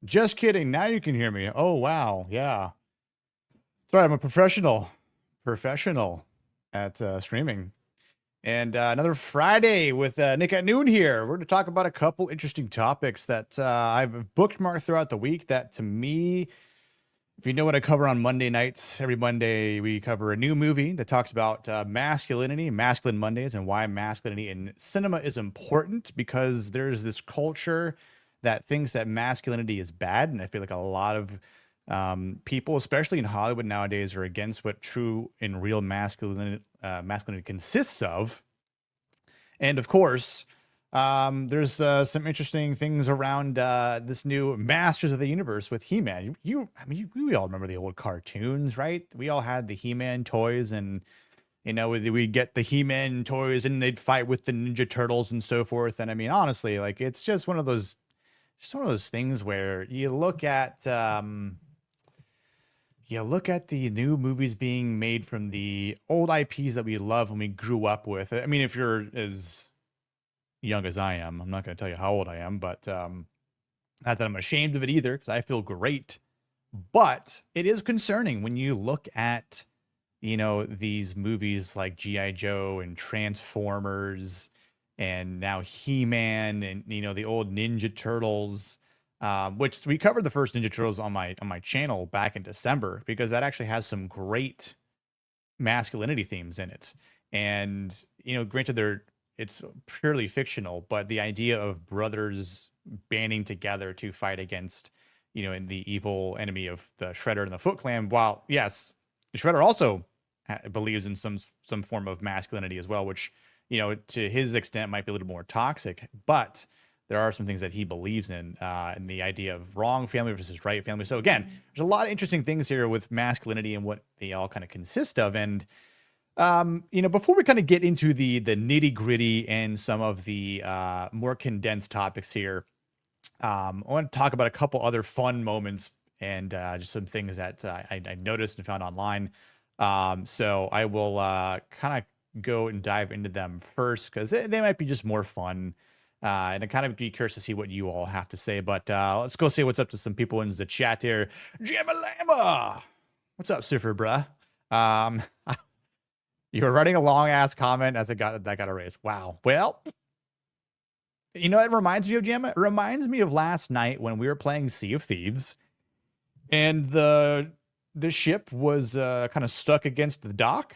Just kidding. Now you can hear me. Oh, wow. Yeah. Sorry, I'm a professional at streaming. And another Friday with Nick at noon here. We're going to talk about a couple interesting topics that I've bookmarked throughout the week that to me, if you know what I cover on Monday nights, every Monday we cover a new movie that talks about masculinity, masculine Mondays, and why masculinity in cinema is important because there's this culture that thinks that masculinity is bad. And I feel like a lot of people, especially in Hollywood nowadays, are against what true and real masculinity consists of. And of course, there's some interesting things around this new Masters of the Universe with He-Man. I mean, we all remember the old cartoons, right? We all had the He-Man toys, and we get the He-Man toys, and they'd fight with the Ninja Turtles and so forth. And I mean, honestly, like it's just one of those things where you look at the new movies being made from the old IPs that we love when we grew up with. I mean, if you're as young as I am, I'm not going to tell you how old I am, but not that I'm ashamed of it either, because I feel great. But it is concerning when you look at, these movies like G.I. Joe and Transformers and now He-Man and, the old Ninja Turtles. Which we covered the first Ninja Turtles on my channel back in December because that actually has some great masculinity themes in it. And granted, it's purely fictional, but the idea of brothers banding together to fight against in the evil enemy of the Shredder and the Foot Clan. While yes, Shredder also believes in some form of masculinity as well, which to his extent might be a little more toxic, but there are some things that he believes in the idea of wrong family versus right family. So again, there's a lot of interesting things here with masculinity and what they all kind of consist of. And before we kind of get into the nitty gritty and some of the more condensed topics here, I want to talk about a couple other fun moments and just some things that I noticed and found online. So I will kind of go and dive into them first because they might be just more fun. And I kind of be curious to see what you all have to say. But let's go say what's up to some people in the chat here. Jamalama! What's up, Surfer, bruh? You were writing a long ass comment as that got erased. Wow. Well, it reminds me of Jam. It reminds me of last night when we were playing Sea of Thieves, and the ship was kind of stuck against the dock.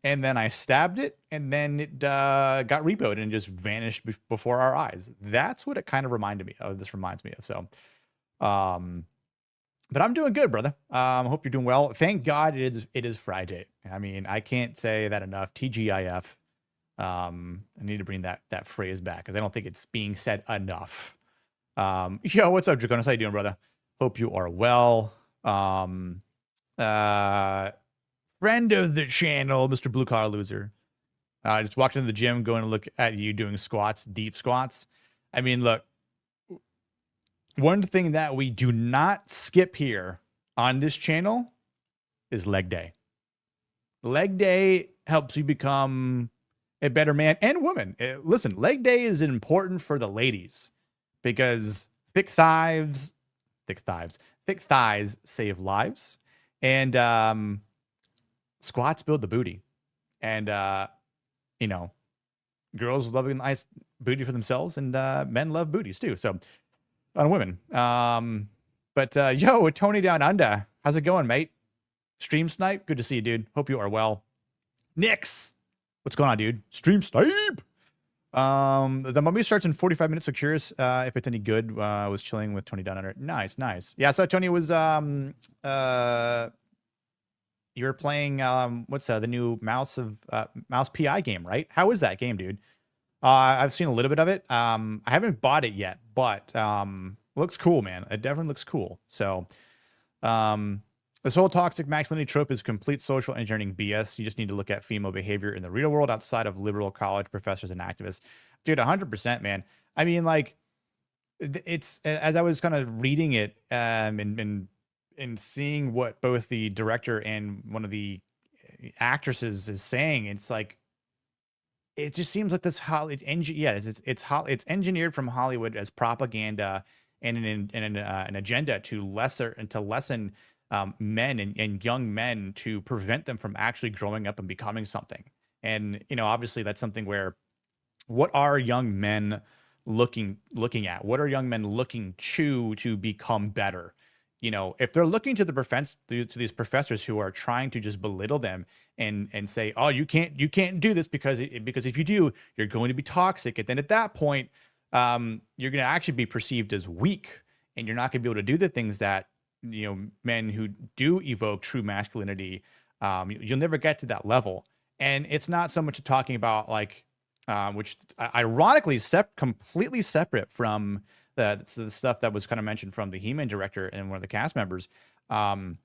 And then I stabbed it, and then it got repoed and just vanished before our eyes. That's what it kind of reminded me of. This reminds me of. So, but I'm doing good, brother. I hope you're doing well. Thank God it is Friday. I mean, I can't say that enough. TGIF. I need to bring that phrase back because I don't think it's being said enough. Yo, what's up, Draconis? How you doing, brother? Hope you are well. Friend of the channel, Mr. Blue Collar Loser. Just walked into the gym, going to look at you doing squats, deep squats. I mean, look, one thing that we do not skip here on this channel is leg day. Leg day helps you become a better man and woman. Listen, leg day is important for the ladies because thick thighs save lives. And, squats build the booty, and girls love a nice booty for themselves, and men love booties too. So on women. But yo, Tony Down Under, how's it going, mate? Stream Snipe, good to see you, dude. Hope you are well. Nix, what's going on, dude? Stream Snipe. The movie starts in 45 minutes. So curious if it's any good. Was chilling with Tony Down Under. Nice. Yeah. So Tony was you were playing what's the new Mouse PI game, right? How is that game, dude? I've seen a little bit of it. I haven't bought it yet, but looks cool, man. It definitely looks cool. So this whole toxic masculinity trope is complete social engineering BS. You just need to look at female behavior in the real world outside of liberal college professors and activists. Dude, 100%, man. I mean, like, it's as I was kind of reading it and seeing what both the director and one of the actresses is saying, it's like, it just seems like this it's engineered from Hollywood as propaganda and an agenda to lessen men and young men to prevent them from actually growing up and becoming something. And obviously that's something where what are young men looking at? What are young men looking to become better? If they're looking to to these professors who are trying to just belittle them and say, "Oh, you can't do this because if you do, you're going to be toxic." And then at that point, you're going to actually be perceived as weak, and you're not going to be able to do the things that men who do evoke true masculinity. You'll never get to that level. And it's not so much talking about like which ironically completely separate from the stuff that was kind of mentioned from the He-Man director and one of the cast members. Um,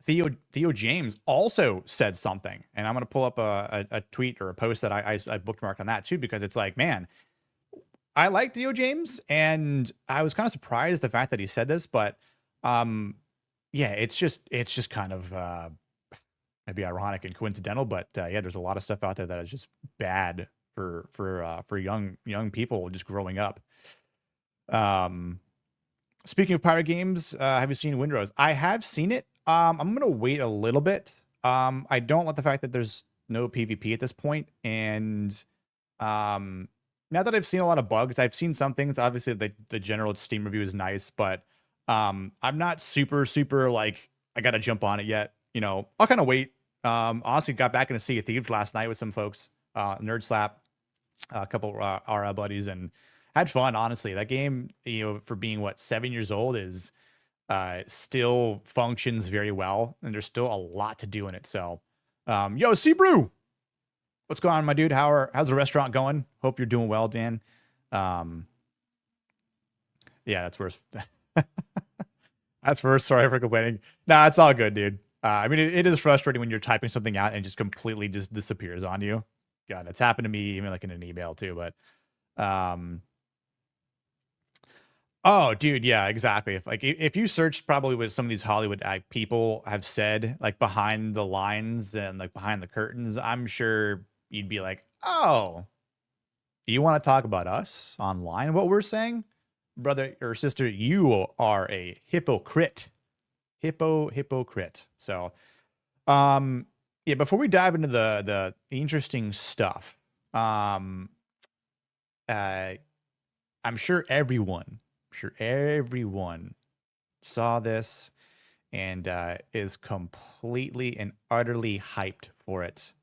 Theo James also said something, and I'm going to pull up a tweet or a post that I bookmarked on that too, because it's like, man, I like Theo James, and I was kind of surprised the fact that he said this, but yeah, it's just kind of maybe ironic and coincidental, but yeah, there's a lot of stuff out there that is just bad for young people just growing up. Speaking of pirate games, have you seen Windrose? I have seen it. I'm gonna wait a little bit. I don't like the fact that there's no PvP at this point, and now that I've seen a lot of bugs, I've seen some things. Obviously, the general Steam review is nice, but I'm not super like I gotta jump on it yet. I'll kind of wait. Honestly, got back into Sea of Thieves last night with some folks, Nerd Slap, a couple of our buddies, and had fun. Honestly, that game, for being what 7 years old, is still functions very well, and there's still a lot to do in it. So, yo, Brew, what's going on, my dude? How's the restaurant going? Hope you're doing well, Dan. Yeah, that's worse. That's worse. Sorry for complaining. Nah, it's all good, dude. I mean, it is frustrating when you're typing something out and it just completely just disappears on you. God, it's happened to me even like in an email too. But, oh, dude, yeah, exactly. If you search probably what some of these Hollywood people have said, like behind the lines and like behind the curtains, I'm sure you'd be like, oh, you want to talk about us online? What we're saying, brother or sister, you are a hypocrite. Hypocrite. So, yeah, before we dive into the interesting stuff, I'm sure everyone saw this and is completely and utterly hyped for it.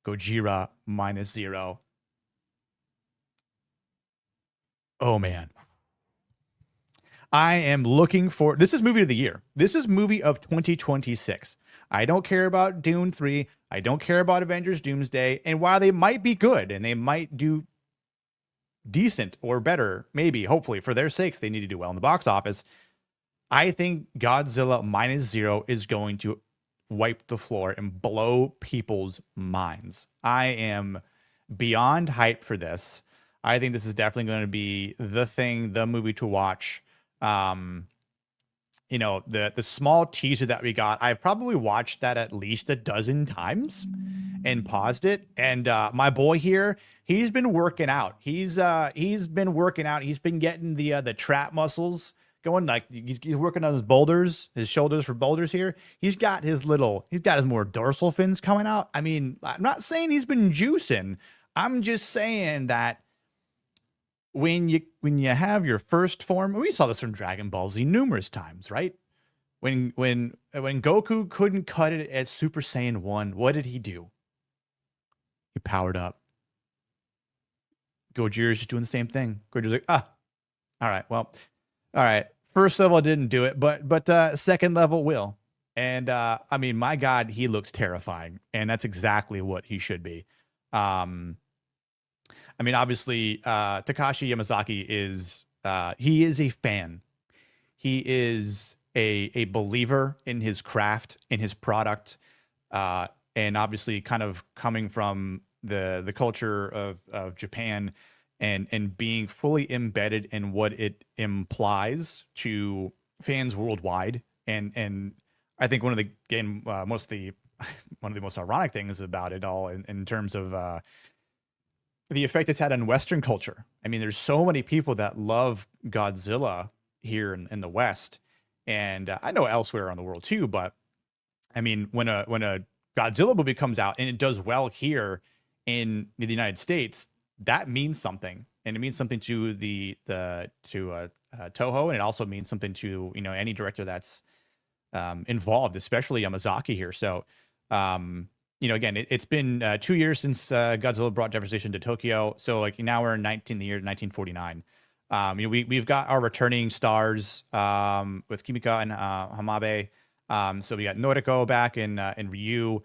Gojira -0. Oh man. I am looking for this is movie of the year. This is movie of 2026. I don't care about Dune 3. I don't care about Avengers Doomsday. And while they might be good and they might do decent or better, maybe, hopefully, for their sakes, they need to do well in the box office. I think Godzilla -0 is going to wipe the floor and blow people's minds. I am beyond hyped for this. I think this is definitely going to be the movie to watch. The small teaser that we got, I've probably watched that at least a dozen times and paused it. And my boy here, he's been working out. He's been working out. He's been getting the trap muscles going. Like he's working on his shoulders for boulders here. He's got his more dorsal fins coming out. I mean, I'm not saying he's been juicing. I'm just saying that when you have your first form, we saw this from Dragon Ball Z numerous times, right? When Goku couldn't cut it at Super Saiyan 1, what did he do? He powered up. Gojira's just doing the same thing. Gojira's like, all right. First level didn't do it, but second level will. And I mean, my God, he looks terrifying, and that's exactly what he should be. I mean, obviously, Takashi Yamazaki is he is a fan. He is a believer in his craft, in his product, and obviously, kind of coming from the culture of Japan and being fully embedded in what it implies to fans worldwide. And I think one of the most ironic things about it all in terms of the effect it's had on Western culture. I mean, there's so many people that love Godzilla here in the West, and I know elsewhere around the world too. But I mean, when a Godzilla movie comes out and it does well here in the United States, that means something, and it means something to the to Toho, and it also means something to any director that's involved, especially Yamazaki here. So, again, it's been 2 years since Godzilla brought devastation to Tokyo. So, like now we're in the year 1949. We've got our returning stars with Kimika and Hamabe. So we got Noriko back in Ryu.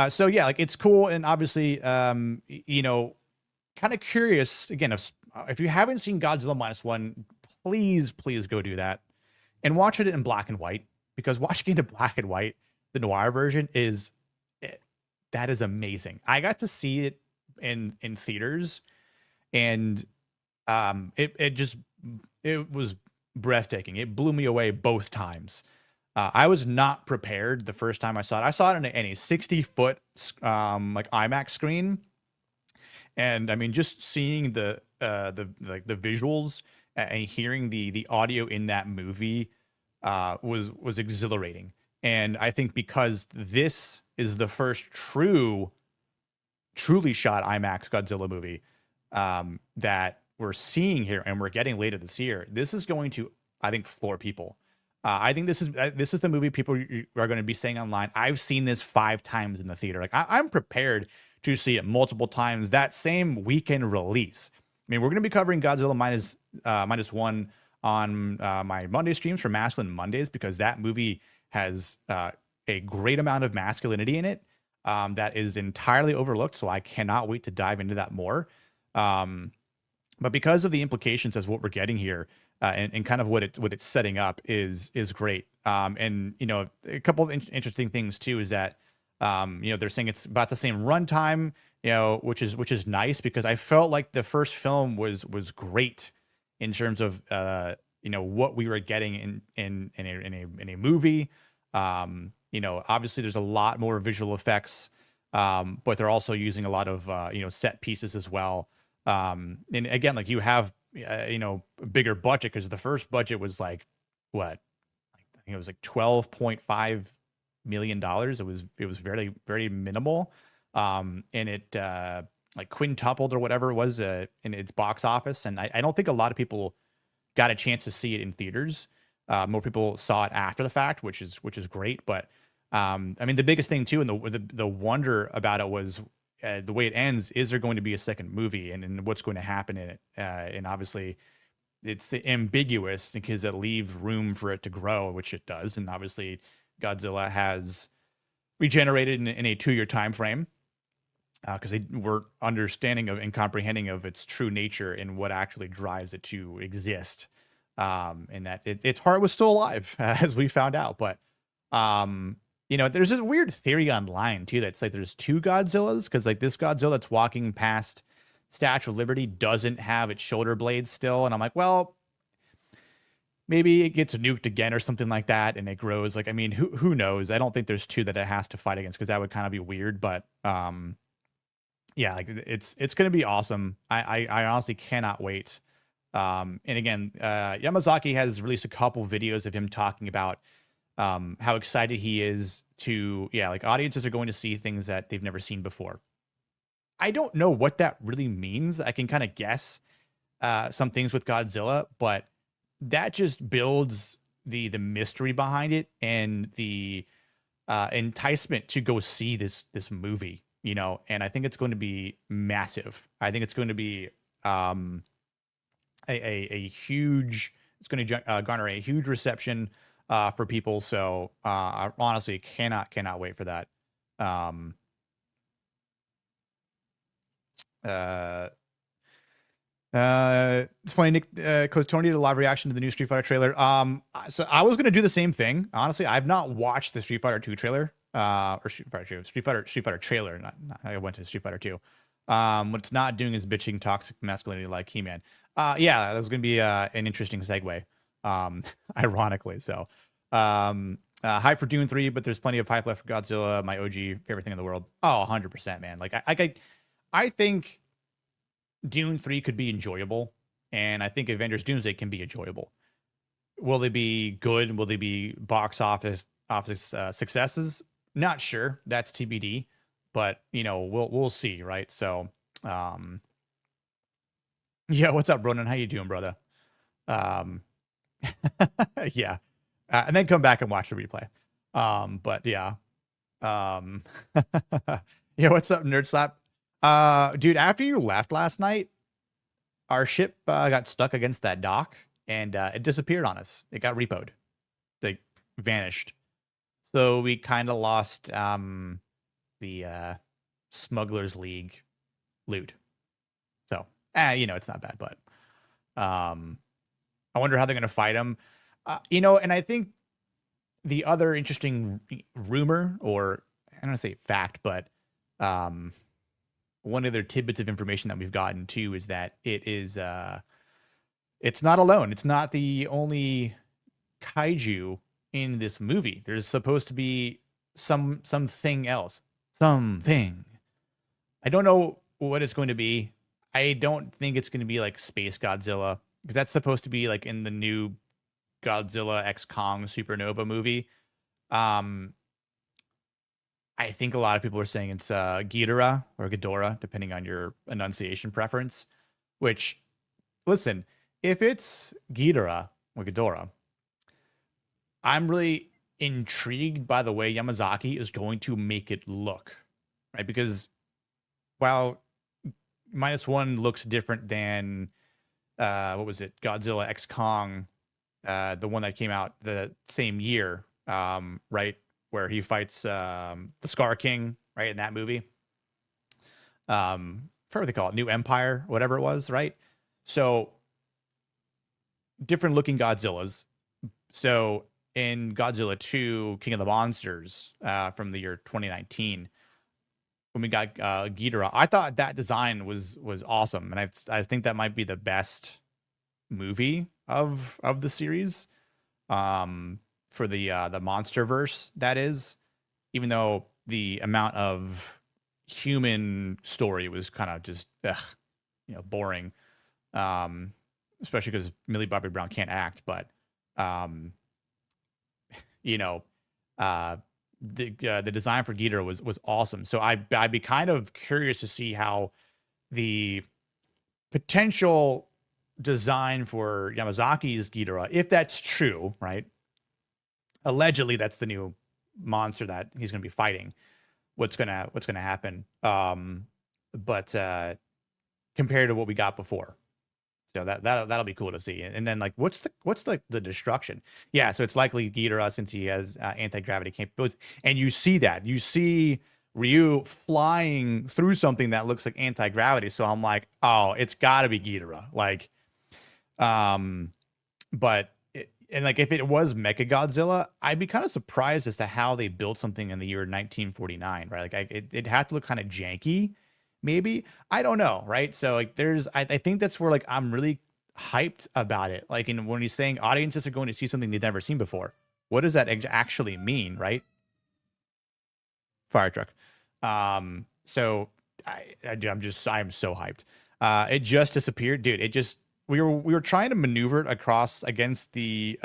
So yeah, like it's cool, and obviously, kind of curious again. If you haven't seen Godzilla minus one, please go do that and watch it in black and white, because watching it in black and white, the noir version eh, that is amazing. I got to see it in theaters, and it was breathtaking. It blew me away both times. I was not prepared the first time I saw it. I saw it in a 60-foot like IMAX screen, and I mean, just seeing the visuals and hearing the audio in that movie was exhilarating. And I think because this is the first truly shot IMAX Godzilla movie that we're seeing here and we're getting later this year, this is going to, I think, floor people. I think this is the movie people are going to be saying online, I've seen this 5 times in the theater. Like I'm prepared to see it multiple times that same weekend release. I mean, we're going to be covering Godzilla minus one on my Monday streams for Masculine Mondays, because that movie has a great amount of masculinity in it that is entirely overlooked. So I cannot wait to dive into that more. But because of the implications as what we're getting here, and kind of what it's setting up is great. And a couple of interesting things too is that they're saying it's about the same runtime, which is nice, because I felt like the first film was great in terms of what we were getting in a movie. Obviously there's a lot more visual effects, but they're also using a lot of set pieces as well. And again, like you have a bigger budget, because the first budget was like what, I think it was like $12.5 million. It was very, very minimal. And it like quintupled or whatever it was in its box office. And I don't think a lot of people got a chance to see it in theaters. More people saw it after the fact, which is great. But I mean, the biggest thing too, and the wonder about it was the way it ends. Is there going to be a second movie, and what's going to happen in it? And obviously, it's ambiguous because it leaves room for it to grow, which it does. And obviously, Godzilla has regenerated in a 2-year time frame, because they were understanding of and comprehending of its true nature and what actually drives it to exist. And that its heart was still alive, as we found out. But there's this weird theory online too that's like there's 2 Godzillas, because like this Godzilla that's walking past Statue of Liberty doesn't have its shoulder blades still, and I'm like, well, maybe it gets nuked again or something like that, and it grows. Like, I mean, who knows? I don't think there's 2 that it has to fight against, because that would kind of be weird. But yeah, like it's gonna be awesome. I honestly cannot wait. And again, Yamazaki has released a couple videos of him talking about how excited he is to, like audiences are going to see things that they've never seen before. I don't know what that really means. I can kind of guess some things with Godzilla, but that just builds the mystery behind it and the enticement to go see this movie, and I think it's going to be massive. I think it's going to be a huge, it's going to garner a huge reception for people. So I honestly cannot wait for that. Uh, it's funny, Nick, because Tony did a live reaction to the new Street Fighter trailer. So I was gonna do the same thing. Honestly, I've not watched the Street Fighter 2 trailer, or Street Fighter trailer. Not I went to Street Fighter 2. What it's not doing is bitching toxic masculinity like He-Man. Yeah, that was gonna be an interesting segue. Ironically, so. Hype for Dune 3, but there's plenty of hype left for Godzilla, my OG favorite thing in the world. Oh, 100%, man. Like I think Dune 3 could be enjoyable, and I think Avengers Doomsday can be enjoyable. Will they be good? Will they be box office successes? Not sure. That's TBD. But we'll see, right? So, um, yeah. What's up, Ronan? How you doing, brother? Um, yeah. And then come back and watch the replay. But yeah. Um, yeah. What's up, Nerd Slap? Dude, after you left last night, our ship got stuck against that dock and it disappeared on us. It got repoed. Like vanished. So we kind of lost the Smugglers League loot. So, it's not bad, but I wonder how they're going to fight him. And I think the other interesting rumor, or I don't want to say fact, but one of their tidbits of information that we've gotten too is that it's not alone. It's not the only kaiju in this movie. There's supposed to be something else. Something. I don't know what it's going to be. I don't think it's going to be like Space Godzilla, because that's supposed to be like in the new Godzilla X Kong Supernova movie. I think a lot of people are saying it's Ghidorah or Ghidorah, depending on your enunciation preference. Which, listen, if it's Ghidorah or Ghidorah, I'm really intrigued by the way Yamazaki is going to make it look, right? Because while -1 looks different than what was it, Godzilla X Kong, the one that came out the same year, right, where he fights the Scar King, right, in that movie. What they call it, New Empire, whatever it was, right? So different looking Godzillas. So in Godzilla 2, King of the Monsters, from the year 2019, when we got Ghidorah, I thought that design was awesome, and I think that might be the best movie of the series, for the MonsterVerse, that is. Even though the amount of human story was kind of just boring, especially because Millie Bobby Brown can't act, but you know, the design for Ghidorah was awesome. So I'd be kind of curious to see how the potential design for Yamazaki's Ghidorah, if that's true, right? Allegedly, that's the new monster that he's going to be fighting. What's gonna happen? But compared to what we got before. So that'll be cool to see. And then like what's the destruction? Yeah, so it's likely Ghidorah, since he has anti-gravity capabilities. And you see Ryu flying through something that looks like anti-gravity. So I'm like, oh, it's gotta be Ghidorah. Like, but like if it was Mechagodzilla, I'd be kind of surprised as to how they built something in the year 1949, right? Like it had to look kind of janky. Maybe, I don't know, right? So like I think that's where like I'm really hyped about it. Like, when he's saying audiences are going to see something they've never seen before, what does that actually mean, right? Fire truck. So I'm so hyped. It just disappeared, dude. It just we were trying to maneuver it across against the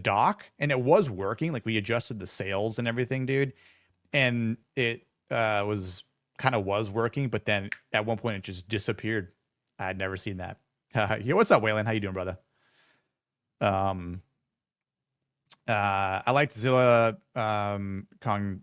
dock, and it was working. Like, we adjusted the sails and everything, dude, and it was working, but then at one point it just disappeared. I had never seen that. Yeah, what's up, Waylon? How you doing, brother? I liked Zilla Kong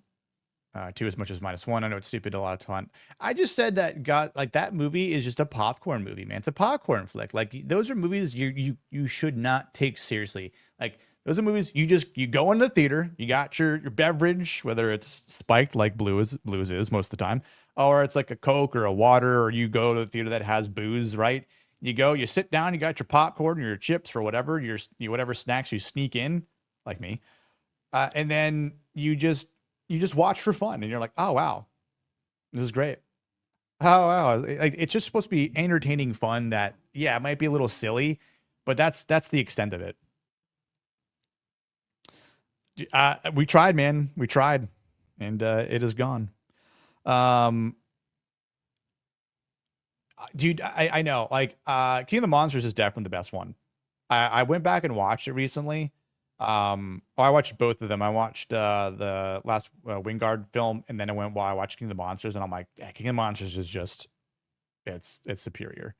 2 as much as -1. I know it's stupid, a lot of fun. I just said that that movie is just a popcorn movie, man. It's a popcorn flick. Like, those are movies you should not take seriously. Like, those are movies you go in the theater, you got your beverage, whether it's spiked like Blues is most of the time, or it's like a Coke or a water, or you go to the theater that has booze, right? You go, you sit down, you got your popcorn or your chips or whatever, whatever snacks you sneak in, like me, and then you just watch for fun, and you're like, oh wow, this is great. Oh wow, like, it's just supposed to be entertaining fun. That, yeah, it might be a little silly, but that's the extent of it. We tried, man. We tried, and it is gone. Um, Dude, I know. Like, King of the Monsters is definitely the best one. I went back and watched it recently. I watched both of them. I watched the last Wingard film, and then I watched King of the Monsters, and I'm like, yeah, King of the Monsters is just it's superior.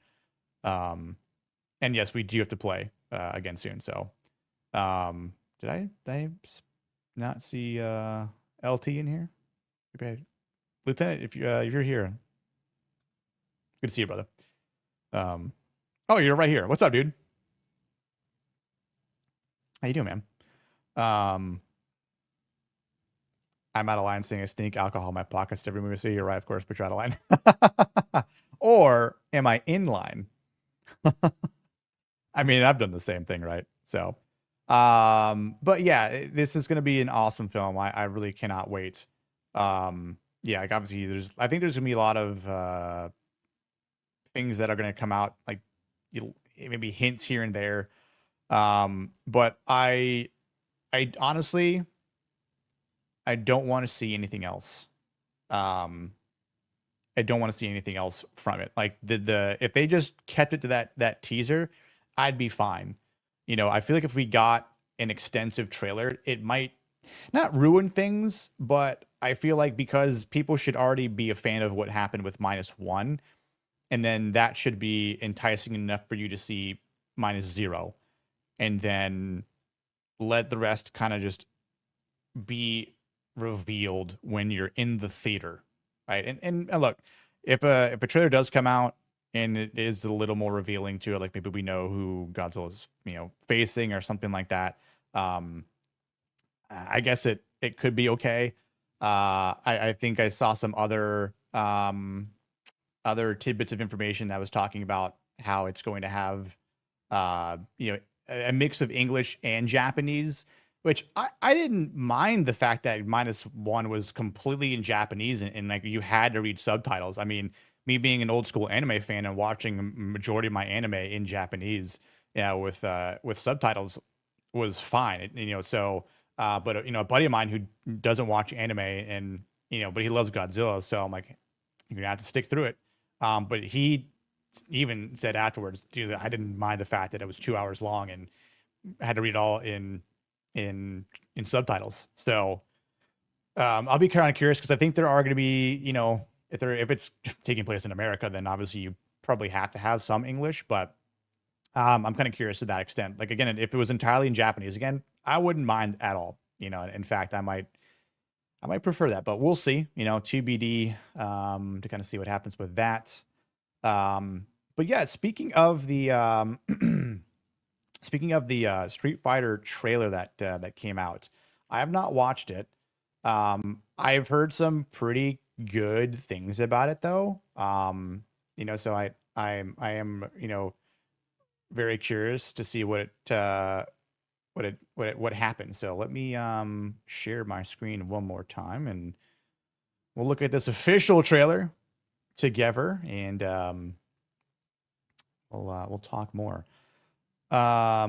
Um, and yes, we do have to play again soon. So, did I not see LT in here? Okay. Lieutenant, if you're here, good to see you, brother. Um, oh, you're right here. What's up, dude? How you doing, man? Um, I'm out of line saying I sneak alcohol in my pockets to every movie I see. You're right, of course, but you're out of line. Or am I in line? I mean, I've done the same thing, right? So, but yeah, this is going to be an awesome film. I really cannot wait. Yeah, like obviously, I think there's going to be a lot of things that are going to come out, like maybe hints here and there. But I honestly, I don't want to see anything else. Um, I don't want to see anything else from it. Like the if they just kept it to that teaser, I'd be fine. I feel like if we got an extensive trailer, it might not ruin things, but I feel like because people should already be a fan of what happened with -1, and then that should be enticing enough for you to see -0, and then let the rest kind of just be revealed when you're in the theater, right? And look, if a trailer does come out and it is a little more revealing to it, like maybe we know who Godzilla's facing or something like that. I guess it could be okay. I think I saw some other tidbits of information that was talking about how it's going to have a mix of English and Japanese, which I didn't mind the fact that -1 was completely in Japanese and like you had to read subtitles. I mean, me being an old school anime fan and watching a majority of my anime in Japanese, yeah, with subtitles was fine. So but a buddy of mine who doesn't watch anime and but he loves Godzilla, so I'm like, you're gonna have to stick through it. But he even said afterwards, dude, I didn't mind the fact that it was 2 hours long and had to read it all in subtitles. So I'll be kind of curious because I think there are going to be, if it's taking place in America, then obviously you probably have to have some English. But I'm kind of curious to that extent. Like again, if it was entirely in Japanese, again, I wouldn't mind at all. In fact, I might prefer that, but we'll see. TBD to kind of see what happens with that. But yeah, speaking of the Street Fighter trailer that came out, I have not watched it. I've heard some pretty good things about it though. So I am very curious to see what happened. So let me share my screen one more time and we'll look at this official trailer together and we'll talk more. Yeah,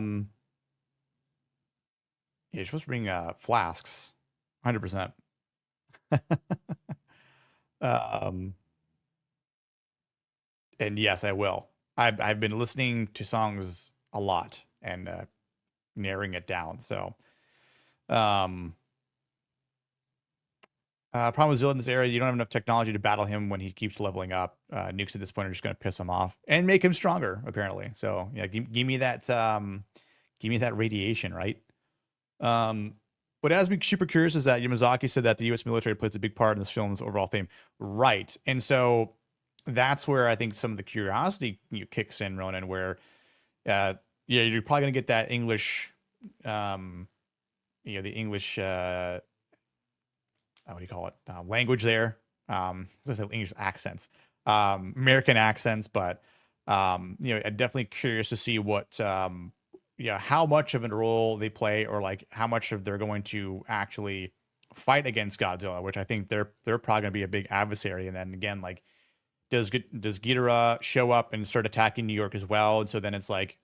you're supposed to bring flasks, 100%. um, and yes, I will. I've been listening to songs a lot and narrowing it down. So, um, problem with Zilla in this area, you don't have enough technology to battle him when he keeps leveling up. Nukes at this point are just going to piss him off and make him stronger, apparently. So yeah, give me that radiation, right? What has me super curious is that Yamazaki said that the U.S. military plays a big part in this film's overall theme, right? And so that's where I think some of the curiosity kicks in, Ronan. Where, yeah, you're probably gonna get that English, the English, what do you call it, language there. I was gonna say English accents, American accents, but I'm definitely curious to see what how much of a role they play or like how much of they're going to actually fight against Godzilla, which I think they're probably going to be a big adversary. And then again, like does Ghidorah show up and start attacking New York as well? And so then it's like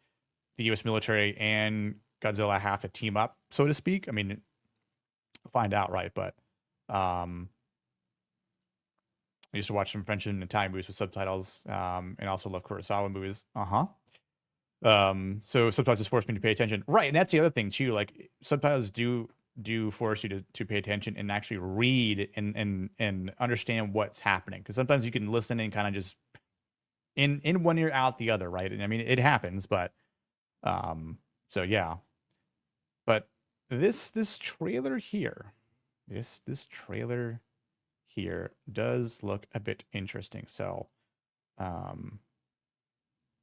the U.S. military and Godzilla have to team up, so to speak. I mean, we'll find out, right? But I used to watch some French and Italian movies with subtitles, and also love Kurosawa movies. So subtitles just force me to pay attention. Right, and that's the other thing too. Like subtitles do force you to pay attention and actually read and understand what's happening. Because sometimes you can listen and kind of just in one ear out the other, right? And I mean it happens, but so yeah. But this trailer here, this trailer here does look a bit interesting. So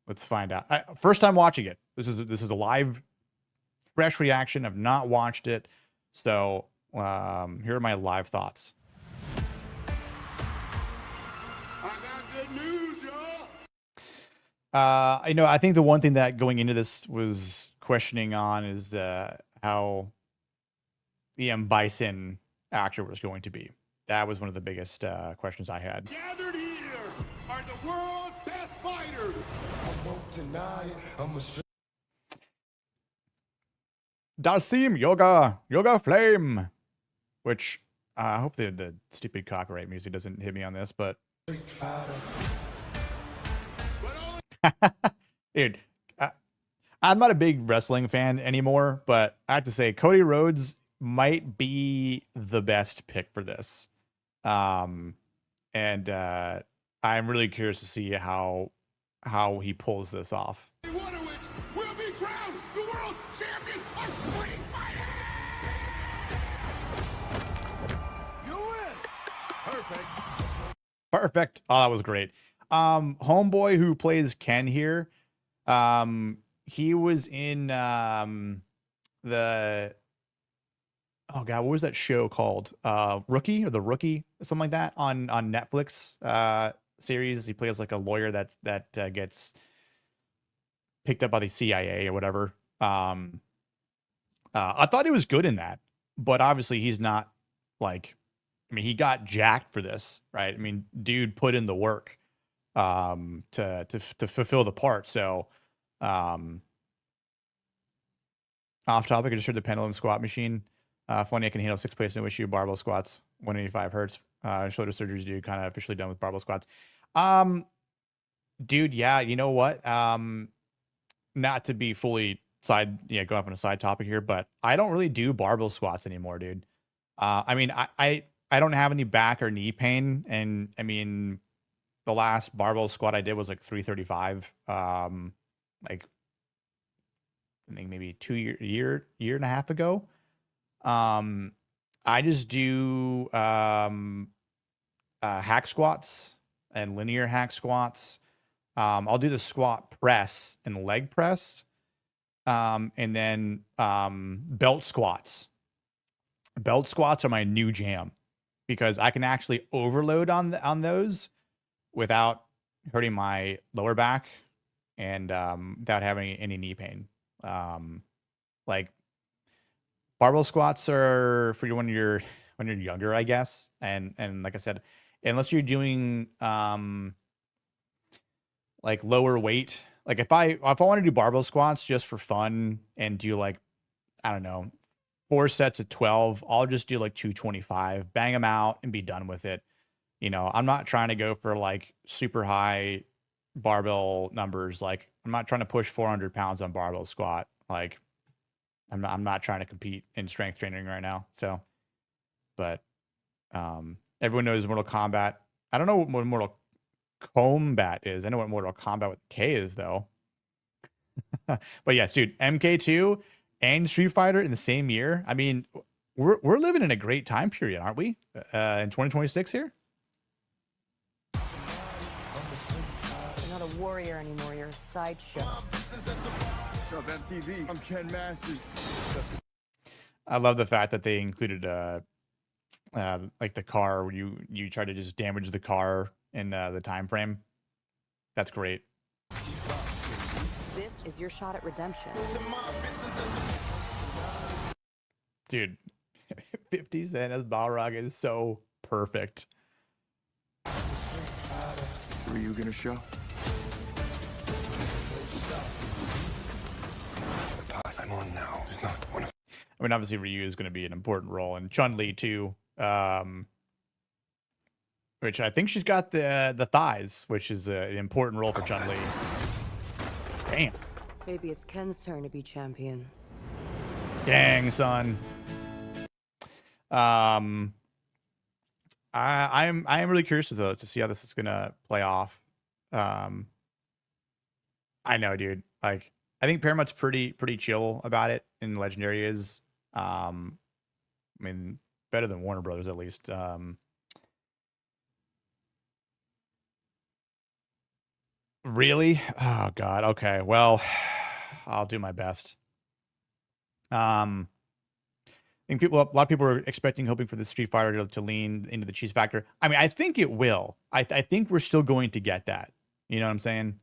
let's find out. First time watching it. This is a live, fresh reaction. I've not watched it, so here are my live thoughts. I got good news, y'all. I think the one thing that going into this was questioning on is how the M. Bison actor was going to be. That was one of the biggest questions I had. Gathered here are the world's best fighters. I won't deny it. Dalsim Yoga Flame, which I hope the stupid copyright music doesn't hit me on this, but dude, I'm not a big wrestling fan anymore, but I have to say Cody Rhodes might be the best pick for this. And I'm really curious to see how he pulls this off. One of which will be crowned the world champion of Street Fighter. You win. Perfect. Oh, that was great. Homeboy who plays Ken here, he was in the oh god, what was that show called? Rookie or The Rookie, something like that on Netflix series. He plays like a lawyer that gets picked up by the CIA or whatever. I thought he was good in that, but obviously he's not like. I mean, he got jacked for this, right? I mean, dude put in the work to fulfill the part. So, off topic, I just heard the pendulum squat machine. Funny, I can handle 6 plates, no issue. Barbell squats, 185 hertz. Shoulder surgeries, dude, kind of officially done with barbell squats. Dude, yeah, you know what? Not to be fully go off on a side topic here, but I don't really do barbell squats anymore, dude. I mean, I don't have any back or knee pain, and I mean, the last barbell squat I did was like 335. Like I think maybe year and a half ago. I just do hack squats and linear hack squats. I'll do the squat press and leg press, and then belt squats. Belt squats are my new jam because I can actually overload on those without hurting my lower back and without having any knee pain. Like barbell squats are for when you're younger, I guess. And like I said, unless you're doing like lower weight, like if I want to do barbell squats just for fun and do like, I don't know, 4 sets of 12, I'll just do like 225, bang them out and be done with it. You know, I'm not trying to go for like super high barbell numbers. Like I'm not trying to push 400 pounds on barbell squat. Like I'm not trying to compete in strength training right now. So, but everyone knows Mortal Kombat. I don't know what Mortal Kombat is. I know what Mortal Kombat with K is though. But yes, dude, MK2 and Street Fighter in the same year. I mean, we're living in a great time period, aren't we? In 2026 here. You're not a warrior anymore. You're a sideshow. What's up, MTV? I'm Ken Masters. I love the fact that they included like the car where you try to just damage the car in the time frame. That's great. This is your shot at redemption. Dude, 50 Cent as Balrog is so perfect. Who are you gonna show? The path I'm on now is not one of. I mean, obviously Ryu is going to be an important role, and Chun-Li too. which I think she's got the thighs, which is an important role for Chun-Li. Damn. Maybe it's Ken's turn to be champion. Dang, son. I am really curious to see how this is gonna play off. I know, dude. Like, I think Paramount's pretty chill about it, and Legendary is. I mean, better than Warner Brothers at least. Really? Oh God. Okay. Well, I'll do my best. I think a lot of people are hoping for the Street Fighter to lean into the cheese factor. I mean, I think it will. I think we're still going to get that. You know what I'm saying?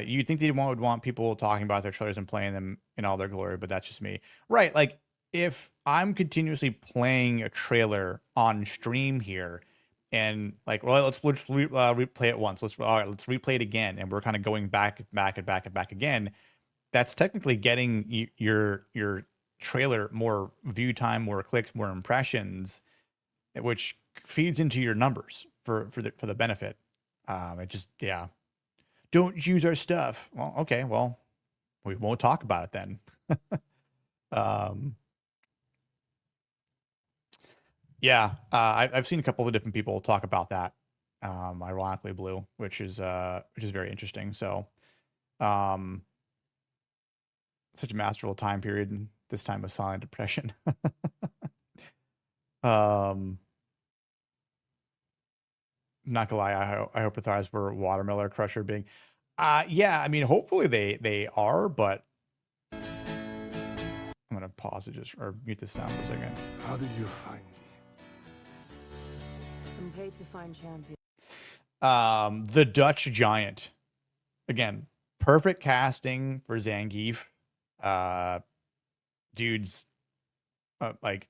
You think they would want people talking about their trailers and playing them in all their glory, but that's just me. Right. Like, if I'm continuously playing a trailer on stream here and like, well, let's replay it once. Let's replay it again. And we're kind of going back again. That's technically getting your trailer more view time, more clicks, more impressions, which feeds into your numbers for the benefit. It just, yeah. Don't use our stuff. Well, okay, well, we won't talk about it then. Yeah, I've seen a couple of different people talk about that. Ironically, Blue, which is very interesting. So, such a masterful time period in this time of silent depression. Not gonna lie, I hope the thighs were Watermelon Crusher being. Yeah, I mean, hopefully they are, but I'm gonna pause it or mute the sound for a second. How did you find me? I'm paid to find champion. The Dutch Giant. Again, perfect casting for Zangief. Dude's like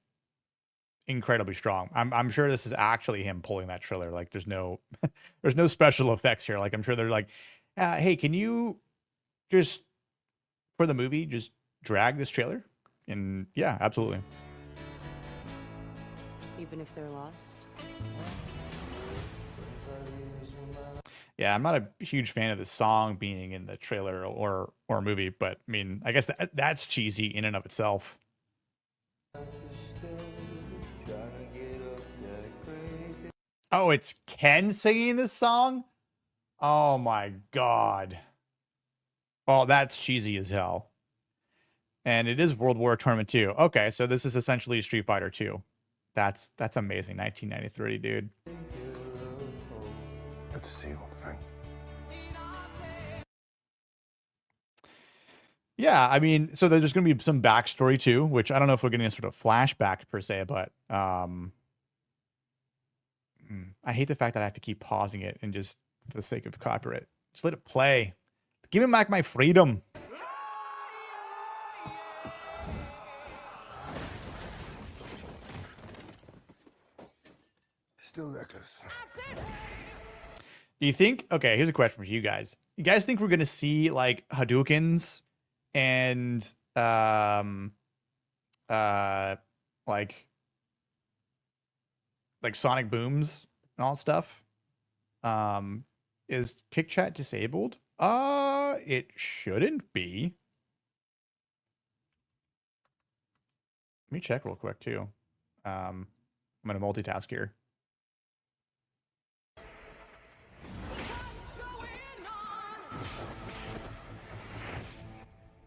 incredibly strong. I'm sure this is actually him pulling that trailer. Like, there's no special effects here. Like, I'm sure they're like, hey, can you just for the movie just drag this trailer? And yeah, absolutely. Even if they're lost. Yeah, I'm not a huge fan of the song being in the trailer or movie, but I mean, I guess that's cheesy in and of itself. Oh, it's Ken singing this song? Oh my God. Oh, that's cheesy as hell. And it is World War Tournament 2. Okay, so this is essentially Street Fighter 2. That's amazing. 1993, dude. Good to see you, old friend. Yeah, I mean, so there's going to be some backstory too, which I don't know if we're getting a sort of flashback per se, but I hate the fact that I have to keep pausing it and just for the sake of copyright. Just let it play. Give me back my freedom. Still reckless. Do you think, okay, here's a question for you guys. You guys think we're going to see like Hadoukens and like sonic booms and all that stuff? Is kick chat disabled? It shouldn't be. Let me check real quick too. I'm gonna multitask here.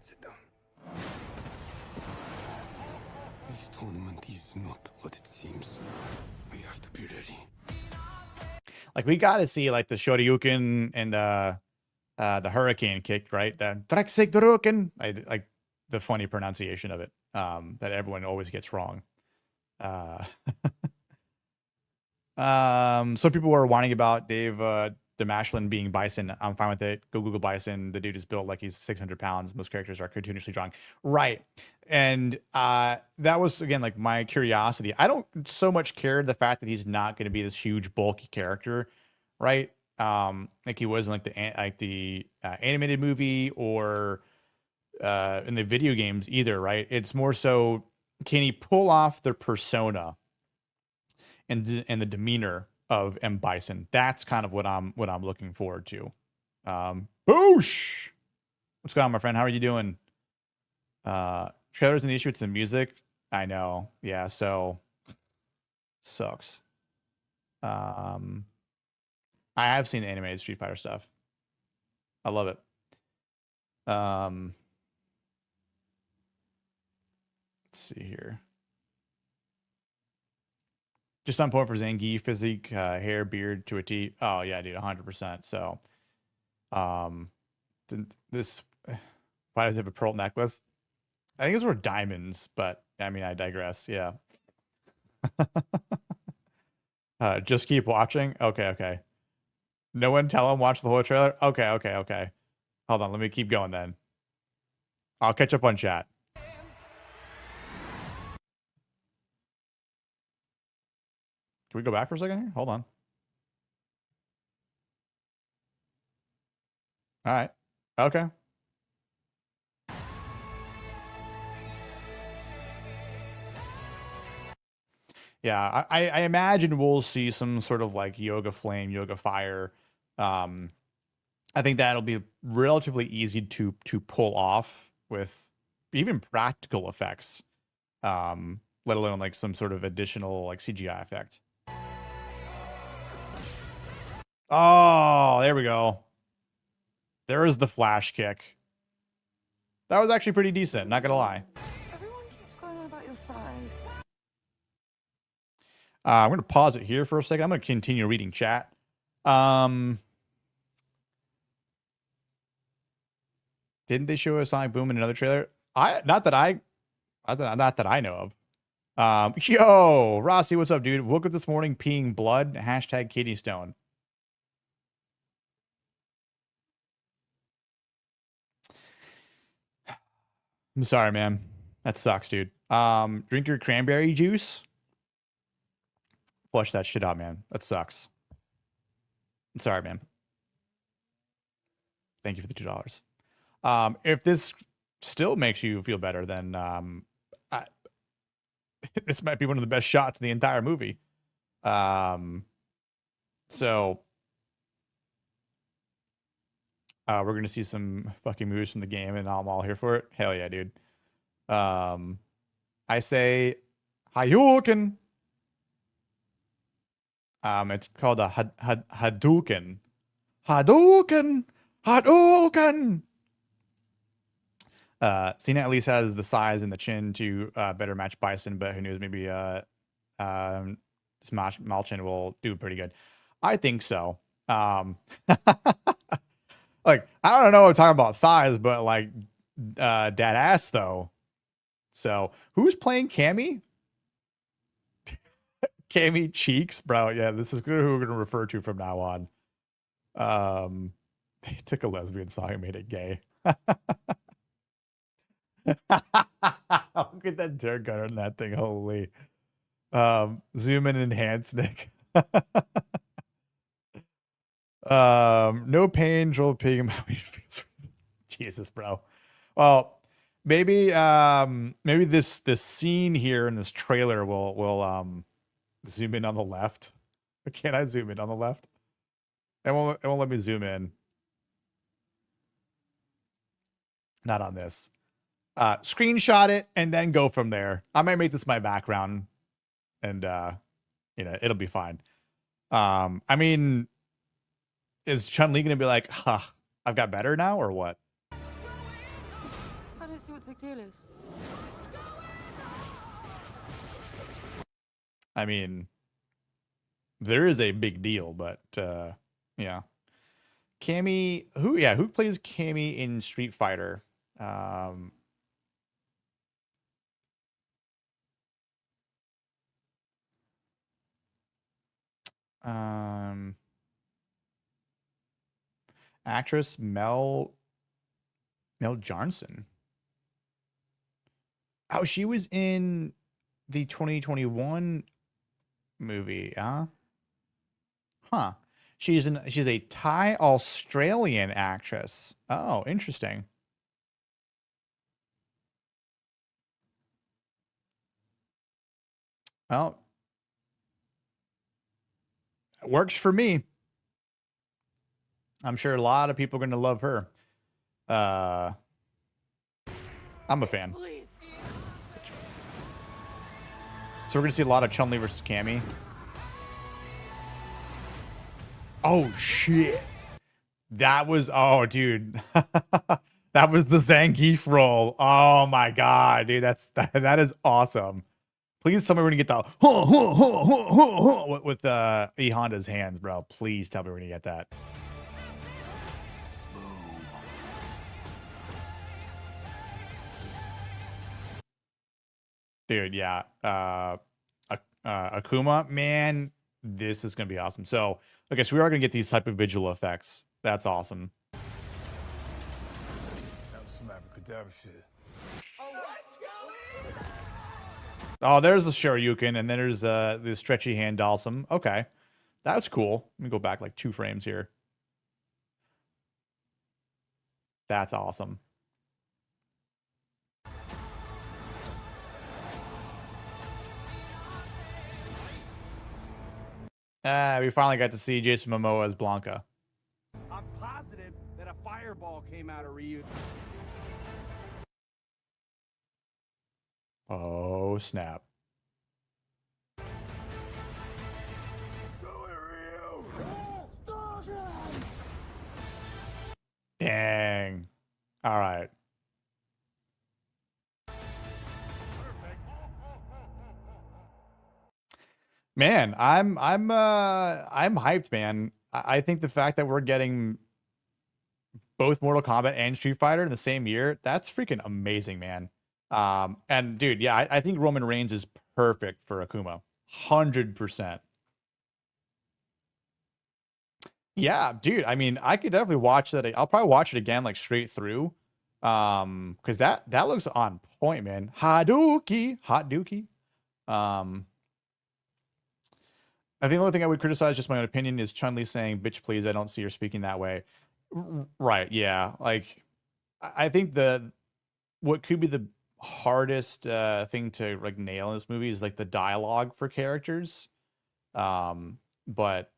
Sit down. This tournament is not what it seems. We have to be ready. Like, we got to see like the Shoryuken and the Hurricane kick, right? The Drexic like the funny pronunciation of it, that everyone always gets wrong. Some people were whining about Dave Masculinity being Bison. I'm fine with it. Go Google Bison. The dude is built like he's 600 pounds. Most characters are cartoonishly drawn. Right. And that was, again, like my curiosity. I don't so much care the fact that he's not going to be this huge, bulky character, right? Like he was in like the animated movie or in the video games either, right? It's more so, can he pull off the persona? and the demeanor of M. Bison. That's kind of what I'm looking forward to. Boosh! What's going on, my friend? How are you doing? Trailers and the issue with the music. I know. Yeah, so sucks. I have seen the animated Street Fighter stuff. I love it. Let's see here. Just on point for Zangief physique, hair, beard to a T. Oh yeah, dude, 100%. So, this why does it have a pearl necklace? I think those were diamonds, but I mean, I digress. Yeah. Just keep watching. Okay. No one tell him watch the whole trailer. Okay. Hold on, let me keep going then. I'll catch up on chat. Can we go back for a second here? Hold on. All right. Okay. Yeah, I imagine we'll see some sort of like yoga flame, yoga fire. I think that'll be relatively easy to pull off with even practical effects, let alone like some sort of additional like CGI effect. Oh, there we go. There is the flash kick. That was actually pretty decent, not gonna lie. Everyone keeps going on about your thighs. I'm gonna pause it here for a second. I'm gonna continue reading chat. Didn't they show a Sonic Boom in another trailer? Not that I know of. Yo, Rossi, what's up, dude? Woke up this morning peeing blood. Hashtag kidney stone. I'm sorry, man. That sucks, dude. Drink your cranberry juice. Flush that shit out, man. That sucks. I'm sorry, man. Thank you for the $2. If this still makes you feel better, then this might be one of the best shots in the entire movie. So we're gonna see some fucking moves from the game, and I'm all here for it. Hell yeah, dude. I say Hadouken. It's called a Hadouken. Hadouken. Cena at least has the size and the chin to better match Bison, but who knows? Maybe this Malchin will do pretty good. I think so. Like, I don't know what I'm talking about thighs, but like dad ass though. So who's playing Cammy? Cammy Cheeks, bro. Yeah, this is who we're gonna refer to from now on. They took a lesbian song and made it gay. Look at that dirt gutter in that thing. Holy. Zoom in and enhance, Nick. No pain, Joel Pig. Jesus, bro. Well, maybe this scene here in this trailer will zoom in on the left. Can I zoom in on the left? It won't let me zoom in. Not on this. Screenshot it and then go from there. I might make this my background, and it'll be fine. I mean, is Chun-Li gonna be like, huh, I've got better now, or what? I don't see what the big deal is. I mean, there is a big deal, but yeah. Cammy, who plays Cammy in Street Fighter? Actress Mel Johnson. Oh, she was in the 2021 movie, huh? She's a Thai Australian actress. Oh, interesting. Well, Works for me. I'm sure a lot of people are going to love her. I'm a fan. Please. So we're going to see a lot of Chun-Li versus Cammy. Oh, shit. That was, oh, dude. That was the Zangief roll. Oh, my God, dude. That is awesome. Please tell me we're going to get the with E Honda's hands, bro. Please tell me we're going to get that. Dude, yeah. Akuma, man, this is going to be awesome. So, okay, so we are going to get these type of visual effects. That's awesome. That was some abracadabra shit. Oh, there's the Shoryuken, and then there's the stretchy hand Dalsum. Okay, that's cool. Let me go back like 2 frames here. That's awesome. We finally got to see Jason Momoa as Blanca. I'm positive that a fireball came out of Ryu. Oh, snap. Dang. All right. Man, I'm hyped, man. I think the fact that we're getting both Mortal Kombat and Street Fighter in the same year, that's freaking amazing, man. And dude, yeah, I think Roman Reigns is perfect for Akuma. 100%. Yeah, dude. I mean, I could definitely watch that. I'll probably watch it again, like straight through. Because that looks on point, man. Hot dookie. I think the only thing I would criticize, just my own opinion, is Chun-Li saying, bitch, please, I don't see her speaking that way. Right, yeah. Like, I think what could be the hardest thing to like nail in this movie is like the dialogue for characters. But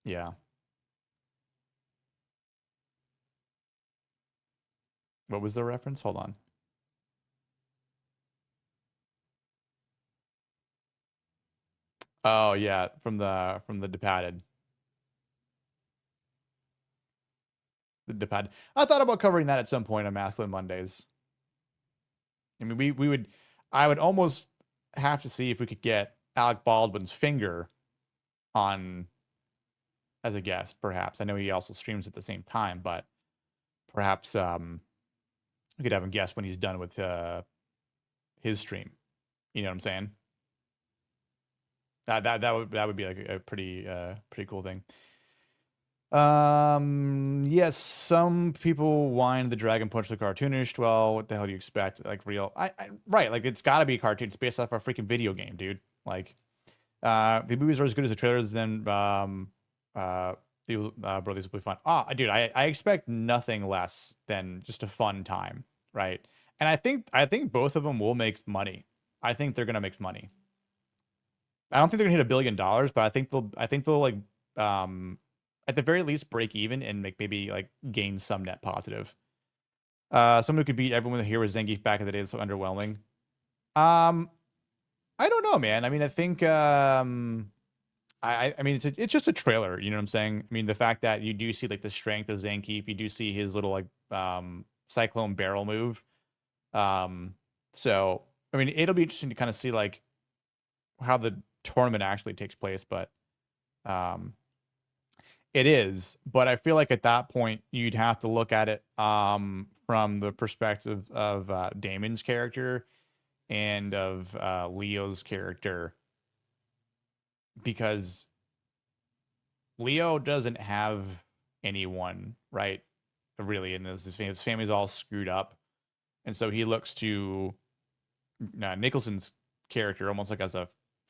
yeah. What was the reference? Hold on. Oh yeah, from the Departed. The Departed. I thought about covering that at some point on Masculine Mondays. I mean, I would almost have to see if we could get Alec Baldwin's finger on as a guest, perhaps. I know he also streams at the same time, but perhaps we could have him guest when he's done with his stream. You know what I'm saying? That would be like a pretty cool thing. Yes, some people whine the Dragon Punch the cartoonish. Well, what the hell do you expect? Like real, right? Like it's got to be a cartoon. It's based off a freaking video game, dude. Like, the movies are as good as the trailers. Then, bro, these will be fun. Dude, I expect nothing less than just a fun time, right? And I think both of them will make money. I think they're gonna make money. I don't think they're gonna hit $1 billion, but I think they'll like at the very least break even and make maybe like gain some net positive. Someone who could beat everyone here with Zangief back in the day is so underwhelming. I don't know, man. I mean, I think I mean it's just a trailer, you know what I'm saying? I mean, the fact that you do see like the strength of Zangief, you do see his little like cyclone barrel move. So I mean, it'll be interesting to kind of see like how the tournament actually takes place, but it is. But I feel like at that point you'd have to look at it from the perspective of Damon's character and of Leo's character, because Leo doesn't have anyone, right? Really, and his family's all screwed up, and so he looks to Nicholson's character almost like as a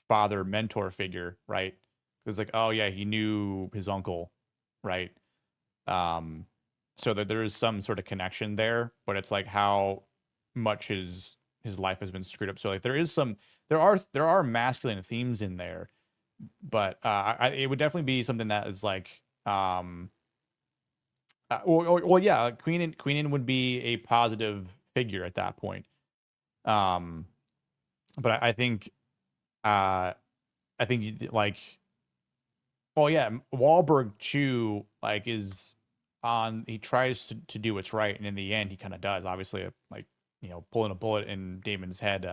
father mentor figure, right? It's like, oh yeah, he knew his uncle, right? So that there is some sort of connection there, but it's like how much his life has been screwed up. So like there are masculine themes in there, But it would definitely be something that is like, yeah, Queenan would be a positive figure at that point. But I think, like, well, yeah, Wahlberg too, like, is on. He tries to do what's right, and in the end, he kind of does. Obviously, like, pulling a bullet in Damon's head,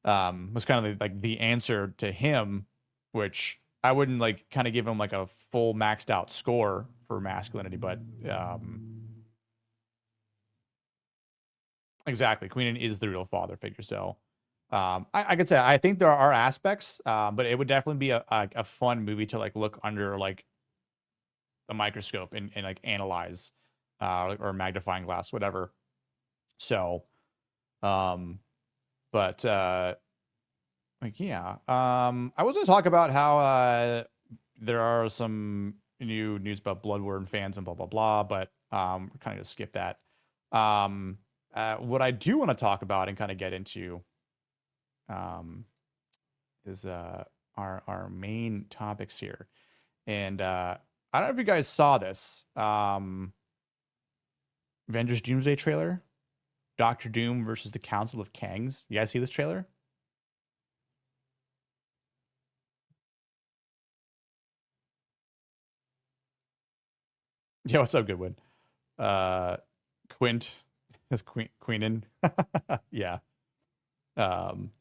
was kind of like the answer to him, which I wouldn't like kind of give him like a full maxed out score for masculinity, but exactly, Queenan is the real father figure. So I could say I think there are aspects, but it would definitely be a fun movie to like look under like a microscope and like analyze, or magnifying glass, whatever. So, but like, yeah, I was going to talk about how there are some new news about Bloodworm fans and blah blah blah, but we're kind of gonna skip that. What I do want to talk about and kind of get into is our main topics here, and I don't know if you guys saw this Avengers Doomsday trailer, Doctor Doom versus the Council of Kangs. You guys see this trailer? Yeah, what's up, Goodwin? Quint, that's Queenan. Yeah. Um,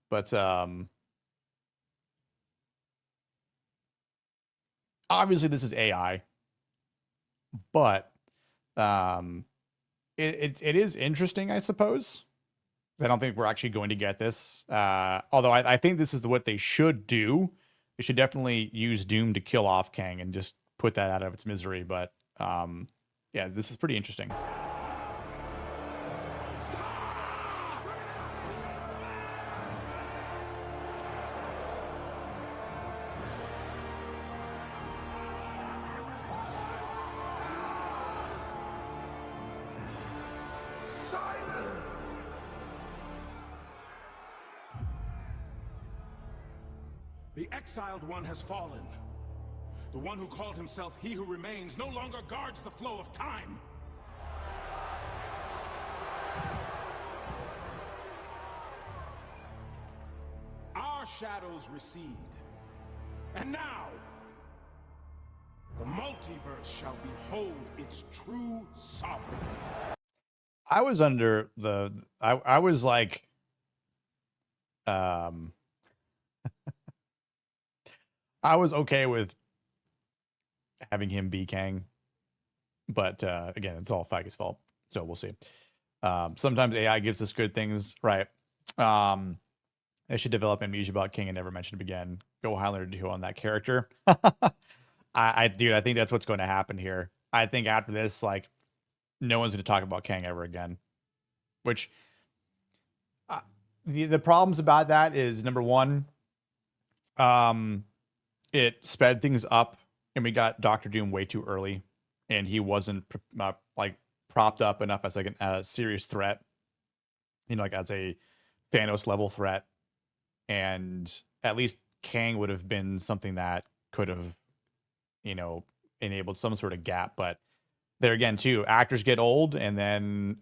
but obviously this is AI, but it is interesting, I suppose. I don't think we're actually going to get this. Although I think this is what they should do. They should definitely use Doom to kill off Kang and just put that out of its misery. But yeah, this is pretty interesting. The exiled one has fallen. The one who called himself He Who Remains no longer guards the flow of time. Our shadows recede. And now, the multiverse shall behold its true sovereign. I was under the I was like I was okay with having him be Kang, but again, it's all Feige's fault, so we'll see. Sometimes AI gives us good things, right? They should develop amnesia about King and never mention him again. Go Highlander 2 on that character. Dude, I think that's what's going to happen here. I think after this, like, no one's going to talk about Kang ever again. Which, the problems about that is, number one, it sped things up, and we got Doctor Doom way too early, and he wasn't like propped up enough as like a serious threat, like as a Thanos level threat. And at least Kang would have been something that could have, enabled some sort of gap. But there again, too, actors get old, and then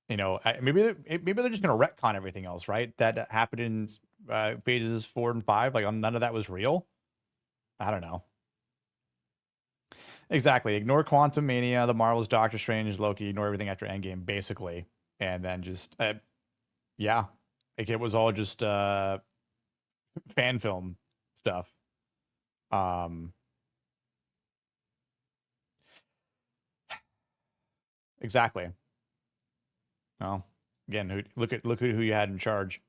maybe they're just gonna retcon everything else, right? That happened in phases 4 and 5. Like, none of that was real. I don't know. Exactly. Ignore Quantum Mania, the Marvels, Doctor Strange, Loki. Ignore everything after Endgame, basically, and then just yeah, like, it was all just fan film stuff. Exactly. Well, again, look at who you had in charge.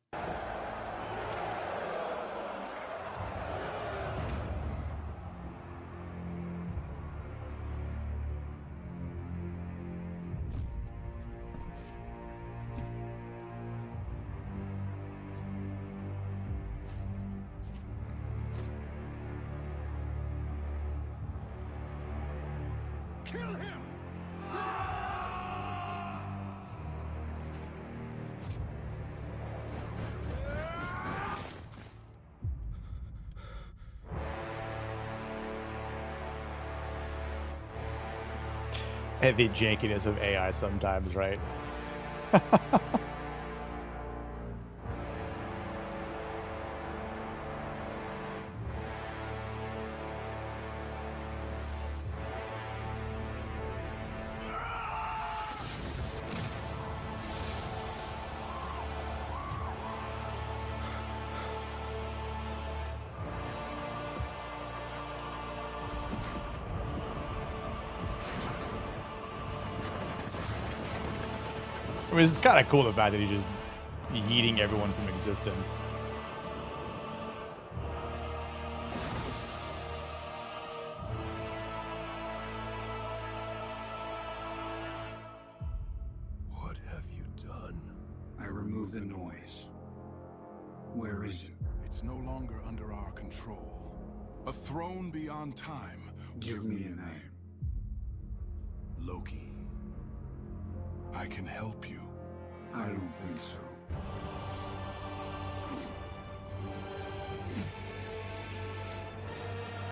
Kill him! And the jankiness of AI sometimes, right? I mean, it's kind of cool the fact that he's just yeeting everyone from existence. What have you done? I removed the noise. Where is it? It's no longer under our control. A throne beyond time. Give me a name. Loki. I can help you. I don't think so.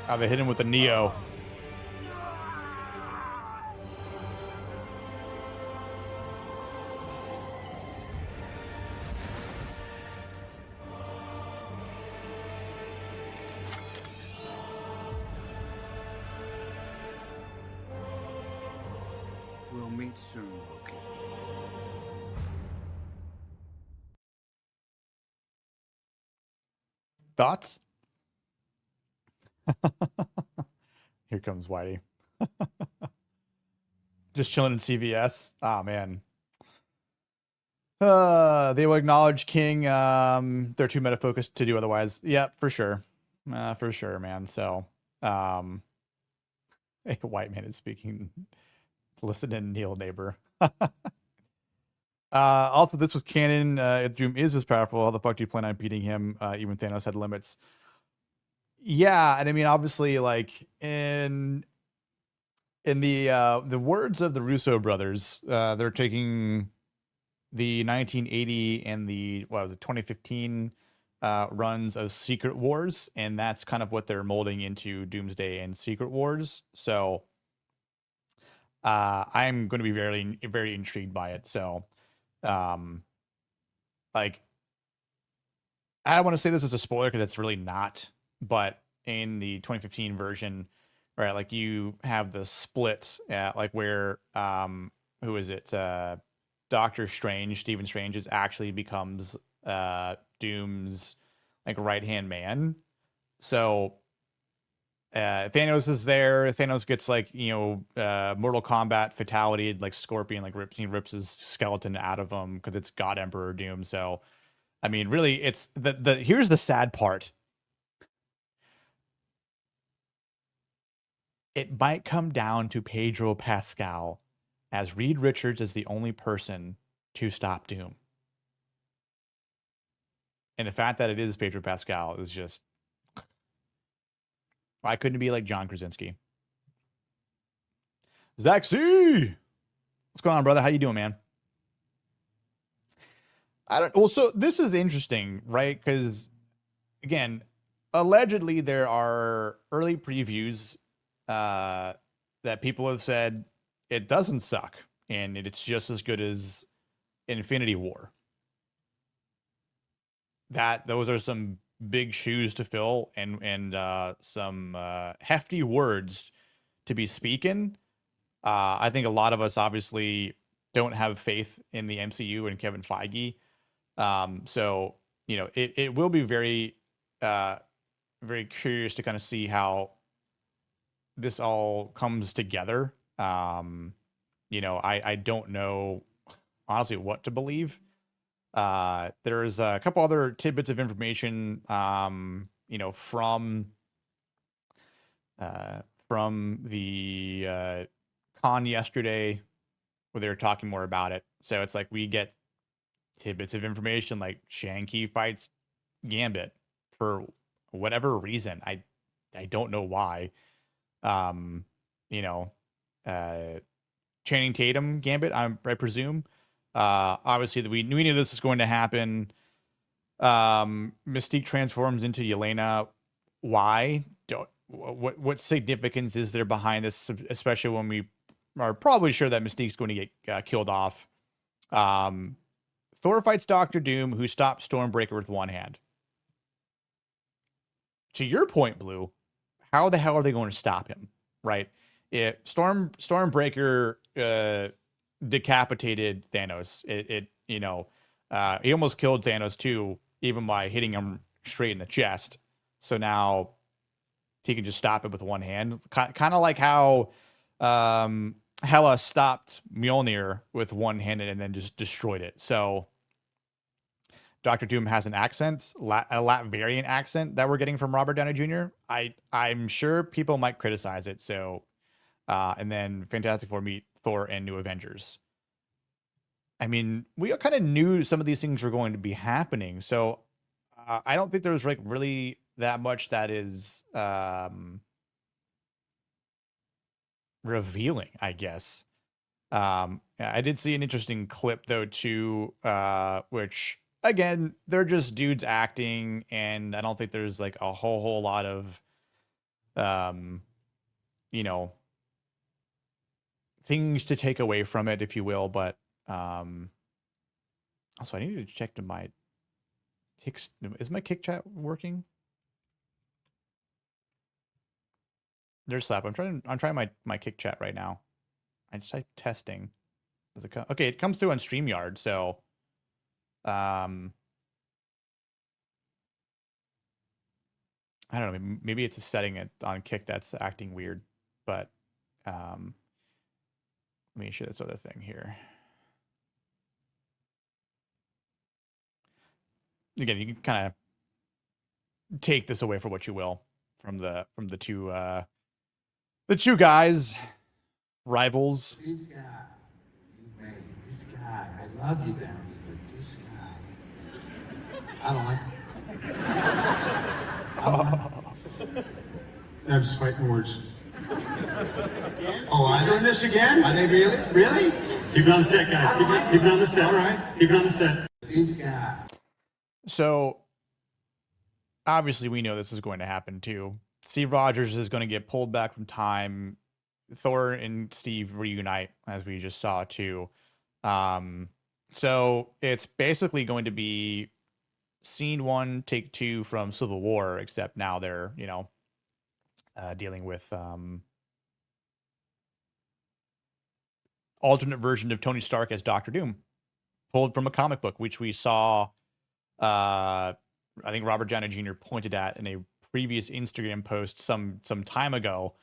Oh, they hit him with the Neo. We'll meet soon, Loki. Thoughts? Here comes Whitey. Just chilling in CVS. Oh man. They will acknowledge King. They're too meta focused to do otherwise. Yeah, for sure. For sure, man. So, a white man is speaking. Listen in, Neil neighbor. Also, this was canon. If Doom is as powerful, how the fuck do you plan on beating him? Even Thanos had limits. Yeah, and I mean, obviously, like in the words of the Russo brothers, they're taking the 1980 and the 2015 runs of Secret Wars, and that's kind of what they're molding into Doomsday and Secret Wars. So I'm going to be very, very intrigued by it. So, like, I want to say this as a spoiler because it's really not, but in the 2015 version, right, like you have the split at like where, who is it? Doctor Strange, Stephen Strange actually becomes Doom's like right-hand man. So Thanos is there. Thanos gets like, Mortal Kombat fatality, like Scorpion, like rips his skeleton out of him because it's God Emperor Doom. So, I mean, really, it's here's the sad part. It might come down to Pedro Pascal, as Reed Richards is the only person to stop Doom. And the fact that it is Pedro Pascal is just, why couldn't it be like John Krasinski? Zach C, what's going on, brother? How you doing, man? Well, so this is interesting, right? Because again, allegedly there are early previews that people have said it doesn't suck and it's just as good as Infinity War. Those are some big shoes to fill and some hefty words to be speaking. I think a lot of us obviously don't have faith in the MCU and Kevin Feige. So, it will be very, very curious to kind of see how this all comes together. I don't know honestly what to believe. There's a couple other tidbits of information, from the con yesterday where they were talking more about it. So it's like we get tidbits of information like Shang-Chi fights Gambit for whatever reason. I don't know why. Channing Tatum Gambit, I presume. Obviously we knew this was going to happen. Mystique transforms into Yelena. Why? What significance is there behind this, especially when we are probably sure that Mystique's going to get killed off. Thor fights Doctor Doom, who stops Stormbreaker with one hand. To your point, Blue, how the hell are they going to stop him? Right? If Stormbreaker decapitated Thanos. He almost killed Thanos too, even by hitting him straight in the chest. So now he can just stop it with one hand. Kind of like how Hela stopped Mjolnir with one hand and then just destroyed it. So Doctor Doom has an accent, a Latvian accent that we're getting from Robert Downey Jr. I'm sure people might criticize it. So, and then Fantastic Four meet Thor and New Avengers. I mean, we kind of knew some of these things were going to be happening. So I don't think there's like really that much that is revealing, I guess. I did see an interesting clip though too, which again, they're just dudes acting, and I don't think there's like a whole lot of things to take away from it, if you will. But also I need to check to my kick. Is my kick chat working? There's slap. I'm trying my kick chat right now. I just typed testing. Does it come? Okay, it comes through on StreamYard. So, I don't know. Maybe it's a setting it on Kick that's acting weird. But let me show this other thing here. Again, you can kind of take this away for what you will from the two guys, rivals. This guy, man, this guy, I love you, Downey, but this guy, I don't like him. I'm just fighting words. Oh, I'm doing this again? Are they really? Really? Keep it on the set, guys. Keep it on the set. All right. Keep it on the set. This guy. So, obviously, we know this is going to happen too. Steve Rogers is going to get pulled back from time. Thor and Steve reunite, as we just saw too. So it's basically going to be scene 1, take 2 from Civil War, except now they're, dealing with alternate version of Tony Stark as Doctor Doom, pulled from a comic book, which we saw. I think Robert Downey Jr. pointed at in a previous Instagram post some time ago,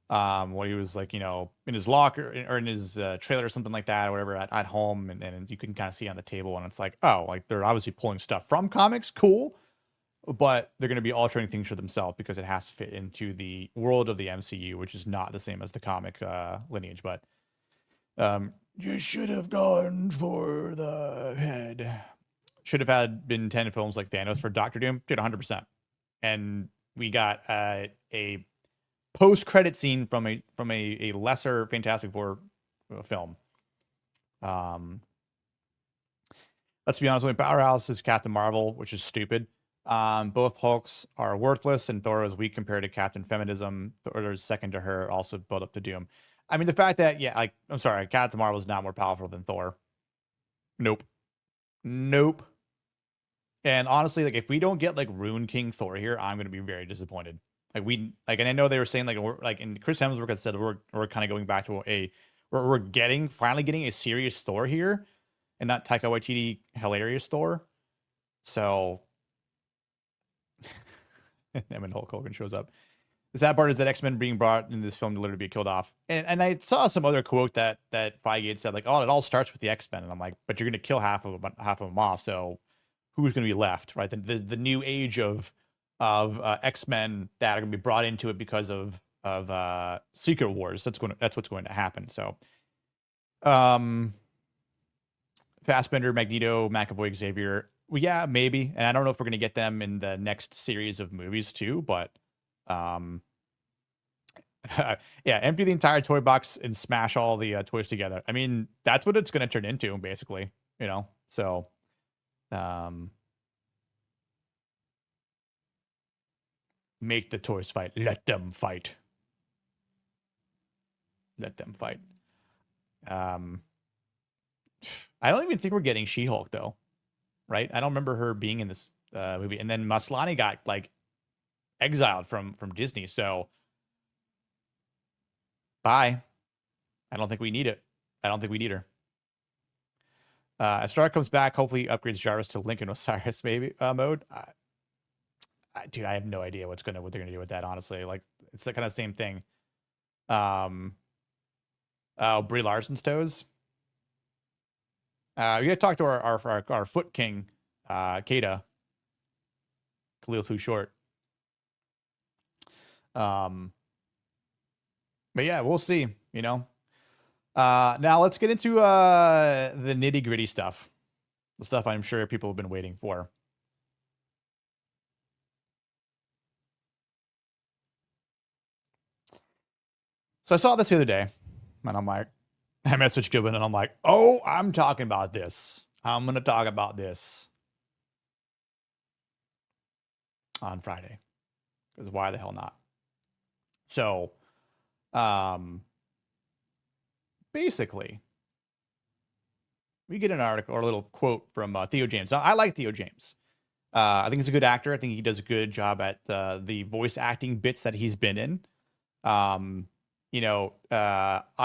where he was like, in his locker or in his trailer or something like that, or whatever, at home, and you can kind of see on the table, and it's like, oh, like they're obviously pulling stuff from comics, cool, but they're going to be altering things for themselves because it has to fit into the world of the MCU, which is not the same as the comic lineage. But you should have gone for the head. Should have been 10 films like Thanos for Doctor Doom. Did 100%. And we got a post-credit scene from a lesser Fantastic Four film. Let's be honest with you, Powerhouse is Captain Marvel, which is stupid. Both Hulks are worthless, and Thor is weak compared to Captain Feminism. Thor is second to her, also built up to Doom. I mean, the fact that, I'm sorry, Captain Marvel is not more powerful than Thor. Nope. And honestly, like, if we don't get like Rune King Thor here, I'm going to be very disappointed. And I know they were saying and Chris Hemsworth had said we're kind of going back to we're finally getting a serious Thor here, and not Taika Waititi hilarious Thor. So, and when Hulk Hogan shows up, the sad part is that X-Men being brought in this film to literally be killed off. And I saw some other quote that Feige had said, like, oh, it all starts with the X-Men, and I'm like, but you're going to kill half of them off, so who's going to be left, right? The new age of X-Men that are going to be brought into it because of Secret Wars. That's what's going to happen. So, Fassbender, Magneto, McAvoy, Xavier. Well, yeah, maybe. And I don't know if we're going to get them in the next series of movies too, but yeah, empty the entire toy box and smash all the toys together. I mean, that's what it's going to turn into, basically. So. Make the toys fight. Let them fight. I don't even think we're getting She-Hulk though, right? I don't remember her being in this movie. And then Maslany got like exiled from Disney, so bye. I don't think we need it. I don't think we need her. As Star comes back, hopefully upgrades Jarvis to Lincoln Osiris maybe mode. Dude, I have no idea what they're gonna do with that. Honestly, like it's the kind of same thing. Brie Larson's toes. We gotta talk to our foot king, Kata. Khalil Too Short. But yeah, we'll see. You know. Now let's get into the nitty gritty stuff. The stuff I'm sure people have been waiting for. So I saw this the other day, and I'm like, I messaged Gibbon, and I'm like, oh, I'm talking about this. I'm going to talk about this on Friday. Because why the hell not? So, basically, we get an article or a little quote from Theo James. Now, I like Theo James. I think he's a good actor. I think he does a good job at the voice acting bits that he's been in. I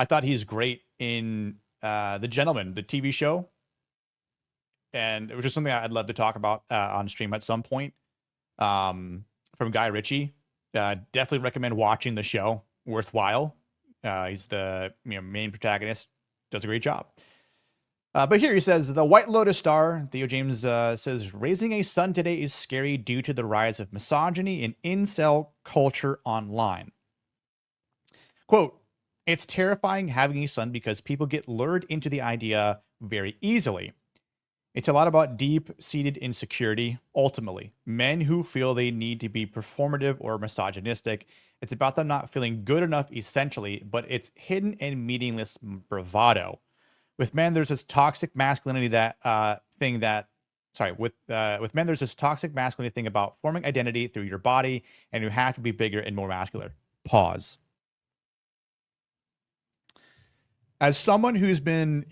thought he's great in The Gentleman, the TV show. And it was just something I'd love to talk about on stream at some point. From Guy Ritchie. Definitely recommend watching the show. Worthwhile. He's the main protagonist. Does a great job. But here he says, the White Lotus star, Theo James, says, raising a son today is scary due to the rise of misogyny and incel culture online. Quote, it's terrifying having a son because people get lured into the idea very easily. It's a lot about deep-seated insecurity, ultimately. Men who feel they need to be performative or misogynistic. It's about them not feeling good enough, essentially, but it's hidden and meaningless bravado. With men, there's this toxic masculinity with men, there's this toxic masculinity thing about forming identity through your body, and you have to be bigger and more muscular. Pause. As someone who's been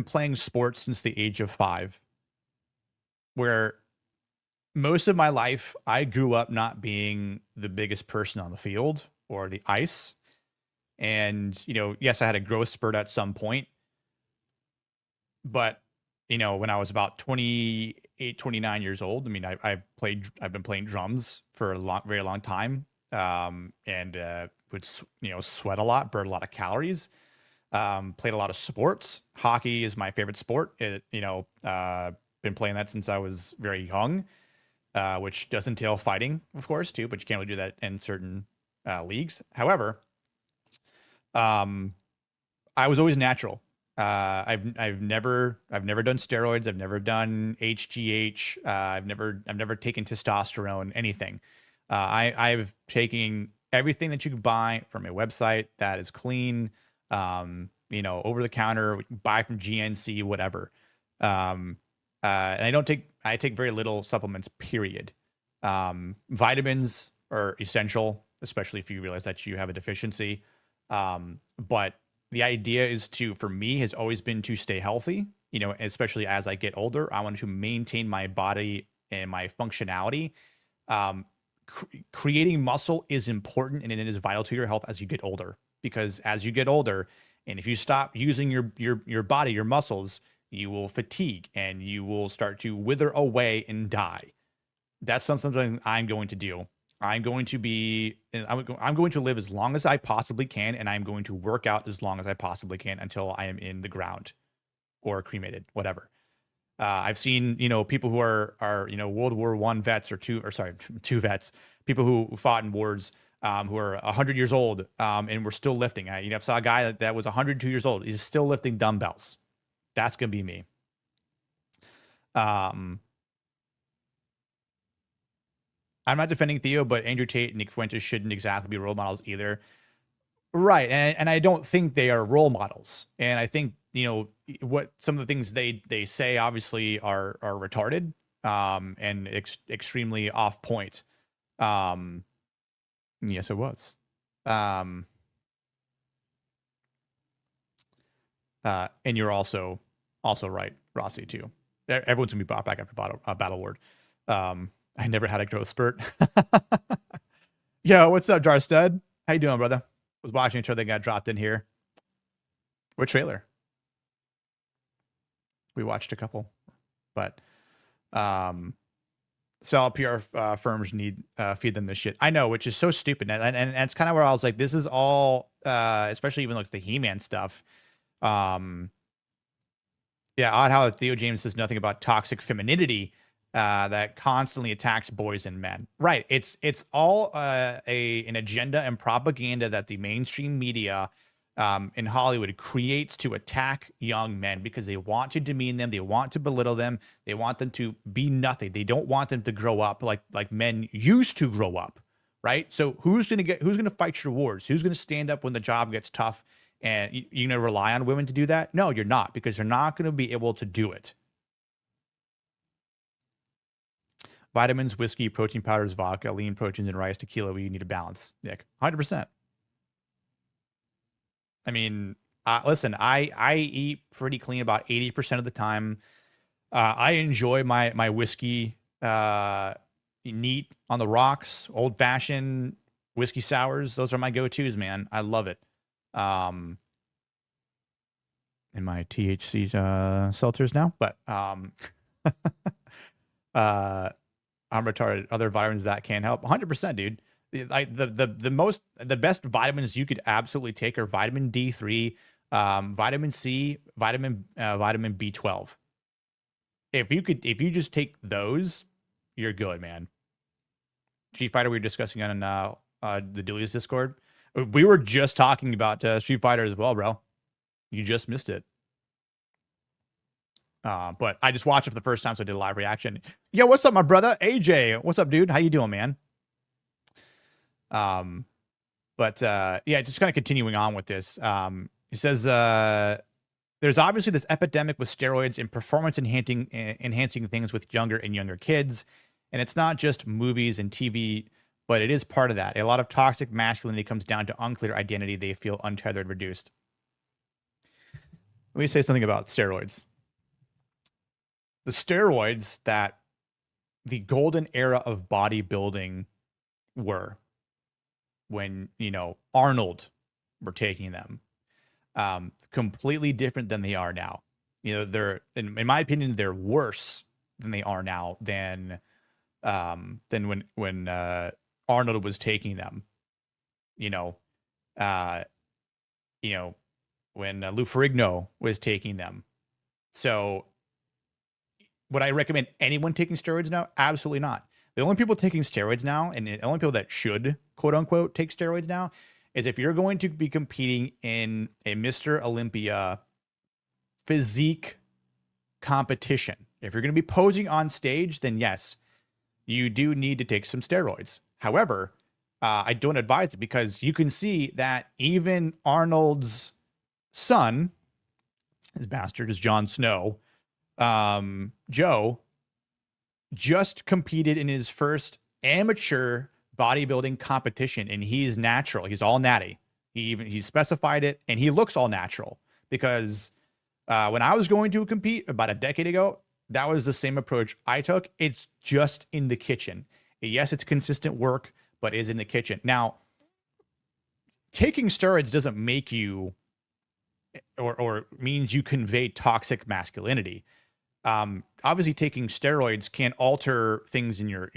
playing sports since the age of 5, where most of my life I grew up not being the biggest person on the field or the ice. And, yes, I had a growth spurt at some point. But, when I was about 28, 29 years old, I've been playing drums for a very long time. And would, sweat a lot, burn a lot of calories. Played a lot of sports. Hockey is my favorite sport. Been playing that since I was very young, which does entail fighting, of course, too, but you can't really do that in certain leagues. However, I was always natural. I've never done steroids. I've never done HGH. I've never taken testosterone, anything. I've taken everything that you can buy from a website that is clean, over the counter, buy from GNC, whatever. And I take very little supplements, period. Vitamins are essential, especially if you realize that you have a deficiency. But the idea is for me, has always been to stay healthy, especially as I get older. I want to maintain my body and my functionality. Creating muscle is important, and it is vital to your health as you get older, because as you get older, and if you stop using your body, your muscles, you will fatigue and you will start to wither away and die. That's not something I'm going to do. I'm going to live as long as I possibly can, and I'm going to work out as long as I possibly can until I am in the ground or cremated, whatever. I've seen, people who are World War I vets two vets, people who fought in wars, who are 100 years old, and we're still lifting. I saw a guy that was 102 years old. He's still lifting dumbbells. That's going to be me. I'm not defending Theo, but Andrew Tate and Nick Fuentes shouldn't exactly be role models either. Right. And I don't think they are role models. And I think, what some of the things they say obviously are retarded, and extremely off point. Yes, it was. And you're also right, Rossi, too. Everyone's gonna be brought back after Battle Ward. I never had a growth spurt. Yo, what's up, Jarstud? How you doing, brother? Was watching each other, got dropped in here. What trailer? We watched a couple, but so all PR firms need feed them this shit. I know, which is so stupid, and it's kind of where I was like, this is all, especially even like the He-Man stuff. Yeah, odd how Theo James says nothing about toxic femininity that constantly attacks boys and men. Right. It's all an agenda and propaganda that the mainstream media in Hollywood creates to attack young men because they want to demean them, they want to belittle them, they want them to be nothing. They don't want them to grow up like men used to grow up, right? So who's gonna fight your wars? Who's gonna stand up when the job gets tough? And you're gonna rely on women to do that? No, you're not, because they're not gonna be able to do it. Vitamins, whiskey, protein powders, vodka, lean proteins, and rice, tequila. We need a balance, Nick. 100%. I mean, listen, I eat pretty clean about 80% of the time. I enjoy my whiskey neat on the rocks, old fashioned whiskey sours. Those are my go-tos, man. I love it. In my THC seltzers now, but I'm retarded. Other vitamins that can help. 100%, dude. The best vitamins you could absolutely take are vitamin D3, vitamin C, vitamin B12. If you just take those, you're good, man. Street Fighter, we were discussing on the Delia's Discord. We were just talking about Street Fighter as well, bro. You just missed it. But I just watched it for the first time, so I did a live reaction. Yo, what's up, my brother? AJ, what's up, dude? How you doing, man? Yeah, just kind of continuing on with this. It says there's obviously this epidemic with steroids and performance enhancing things with younger and younger kids. And it's not just movies and TV, but it is part of that. A lot of toxic masculinity comes down to unclear identity. They feel untethered, reduced. Let me say something about steroids. The steroids that the golden era of bodybuilding were when, Arnold were taking them, completely different than they are now. They're, in my opinion, they're worse than they are now than when Arnold was taking them. When Lou Ferrigno was taking them. So would I recommend anyone taking steroids now? Absolutely not. The only people taking steroids now, and the only people that should, quote unquote, take steroids now, is if you're going to be competing in a Mr. Olympia physique competition. If you're going to be posing on stage, then yes, you do need to take some steroids. However, I don't advise it, because you can see that even Arnold's son, his bastard is Jon Snow, Joe, just competed in his first amateur bodybuilding competition, and he's natural. He's all natty. He specified it, and he looks all natural, because when I was going to compete about a decade ago, that was the same approach I took. It's just in the kitchen. Yes, it's consistent work, but is in the kitchen. Now, taking steroids doesn't make you or means you convey toxic masculinity. Obviously, taking steroids can alter things in your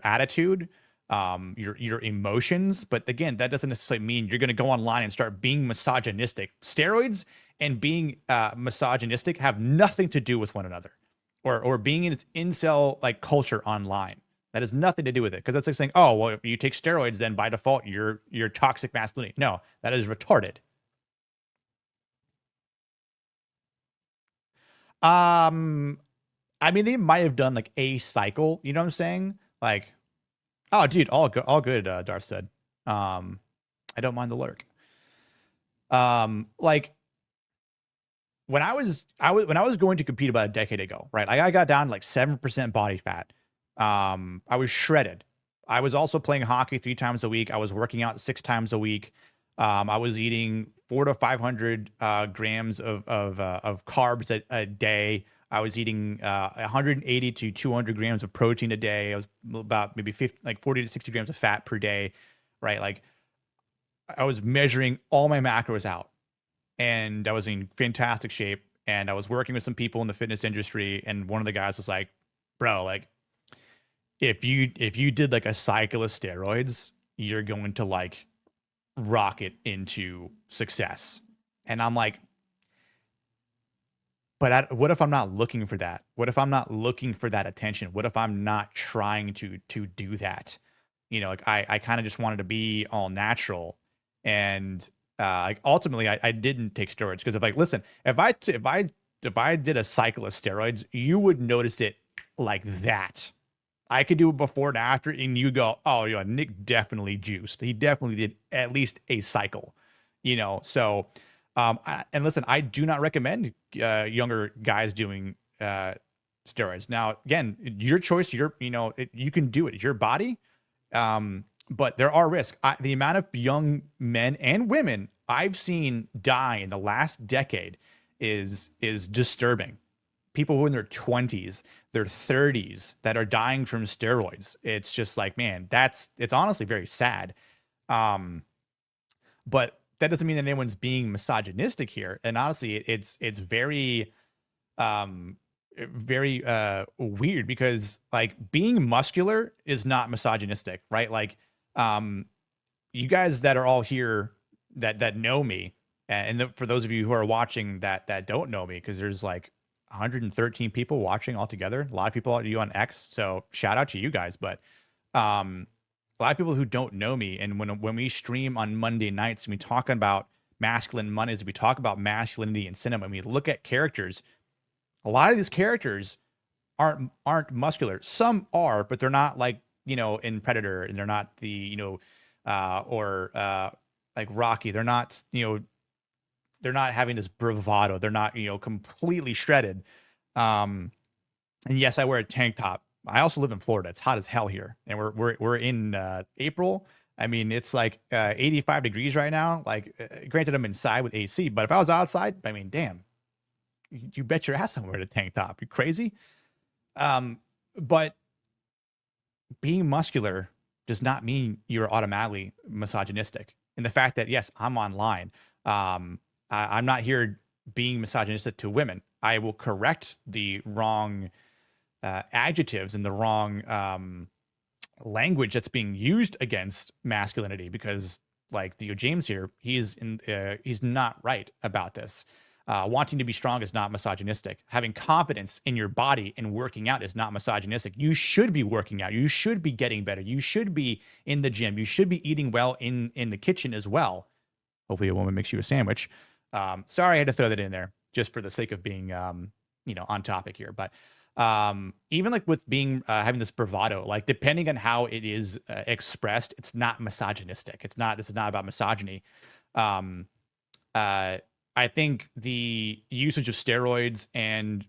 attitude, your emotions. But again, that doesn't necessarily mean you're going to go online and start being misogynistic. Steroids and being misogynistic have nothing to do with one another, or being in this incel like culture online. That has nothing to do with it, because that's like saying, oh, well, if you take steroids, then by default you're toxic masculinity. No, that is retarded. I mean, they might have done like a cycle. You know what I'm saying? Like, oh, dude, all good. Darth said, I don't mind the lurk. Like when I was going to compete about a decade ago, right? Like I got down to like 7% body fat. I was shredded. I was also playing hockey 3 times a week. I was working out 6 times a week. I was eating 400 to 500 grams of carbs a day. I was eating 180 to 200 grams of protein a day. I was about maybe 50, like 40 to 60 grams of fat per day, right? Like I was measuring all my macros out, and I was in fantastic shape. And I was working with some people in the fitness industry, and one of the guys was like, "Bro, like if you did like a cycle of steroids, you're going to like rocket into success." And I'm like, but what if I'm not looking for that? What if I'm not looking for that attention? What if I'm not trying to do that? Like I kind of just wanted to be all natural, and like ultimately I didn't take steroids because if like listen, if I did a cycle of steroids, you would notice it like that. I could do it before and after, and you go, oh yeah, Nick definitely juiced. He definitely did at least a cycle, So, and listen, I do not recommend younger guys doing steroids. Now, again, your choice. You can do it. It's your body, but there are risks. The amount of young men and women I've seen die in the last decade is disturbing. People who are in their 20s, their 30s that are dying from steroids. It's just like, man, it's honestly very sad. But that doesn't mean that anyone's being misogynistic here. And honestly, it's very, very weird because like being muscular is not misogynistic, right? Like, you guys that are all here that know me, and for those of you who are watching that don't know me, because there's like 113 people watching altogether. A lot of people are you on X, so shout out to you guys. But a lot of people who don't know me, and when we stream on Monday nights, and we talk about masculine Mondays, we talk about masculinity in cinema, and we look at characters. A lot of these characters aren't muscular. Some are, but they're not like in Predator, and they're not the or like Rocky. They're not they're not having this bravado. They're not, completely shredded. And yes, I wear a tank top. I also live in Florida. It's hot as hell here, and we're in April. I mean, it's like 85 degrees right now. Like, granted, I'm inside with AC, but if I was outside, I mean, damn, you bet your ass I'm wearing a tank top. You crazy? But being muscular does not mean you're automatically misogynistic. And the fact that yes, I'm online. I'm not here being misogynistic to women. I will correct the wrong adjectives and the wrong language that's being used against masculinity, because like Theo James here, he's not right about this. Wanting to be strong is not misogynistic. Having confidence in your body and working out is not misogynistic. You should be working out. You should be getting better. You should be in the gym. You should be eating well in the kitchen as well. Hopefully a woman makes you a sandwich. Sorry, I had to throw that in there just for the sake of being, on topic here. But even like with being having this bravado, like depending on how it is expressed, it's not misogynistic. This is not about misogyny. I think the usage of steroids and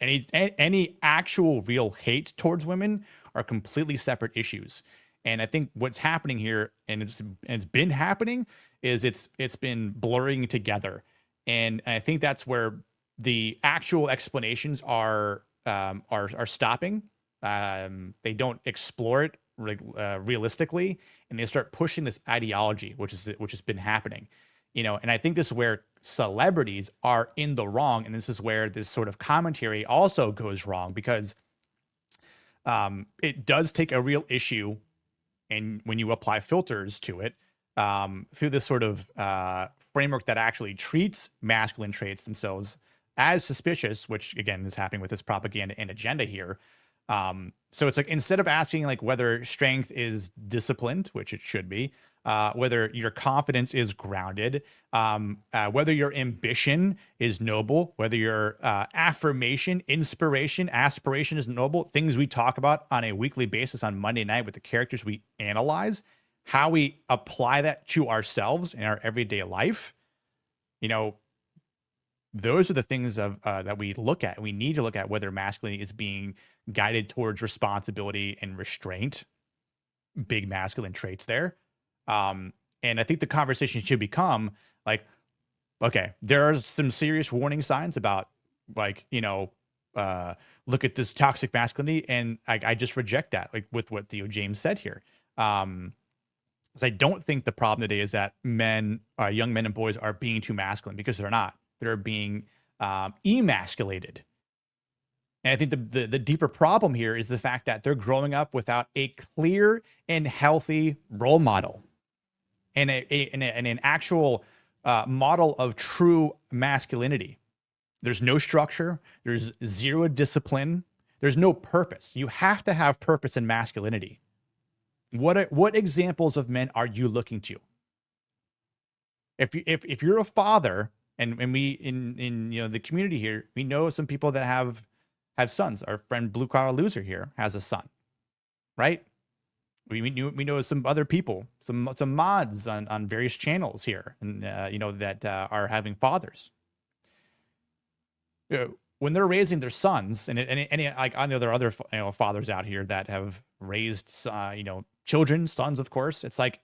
any actual real hate towards women are completely separate issues. And I think what's happening here, and it's been happening, is it's been blurring together. And I think that's where the actual explanations are stopping. They don't explore it realistically, and they start pushing this ideology, which has been happening. And I think this is where celebrities are in the wrong, and this is where this sort of commentary also goes wrong, because it does take a real issue, and when you apply filters to it through this sort of framework that actually treats masculine traits themselves as suspicious, which again is happening with this propaganda and agenda here. So it's like, instead of asking like whether strength is disciplined, which it should be, whether your confidence is grounded, whether your ambition is noble, whether your affirmation, inspiration, aspiration is noble, things we talk about on a weekly basis on Monday night with the characters we analyze, how we apply that to ourselves in our everyday life, those are the things that we look at. We need to look at whether masculinity is being guided towards responsibility and restraint, big masculine traits there. And I think the conversation should become like, okay, there are some serious warning signs about like, look at this toxic masculinity. And I just reject that, like with what Theo James said here. 'Cause I don't think the problem today is that young men and boys are being too masculine, because they're not. They're being emasculated. And I think the deeper problem here is the fact that they're growing up without a clear and healthy role model, and an actual model of true masculinity. There's no structure. There's zero discipline. There's no purpose. You have to have purpose in masculinity. What examples of men are you looking to? If you're a father, and we in the community here, we know some people that have sons. Our friend Blue Collar Loser here has a son, right? We know some other people, some mods on various channels here, and that are having fathers. When they're raising their sons, and like I know there are other fathers out here that have raised children, sons, of course. It's like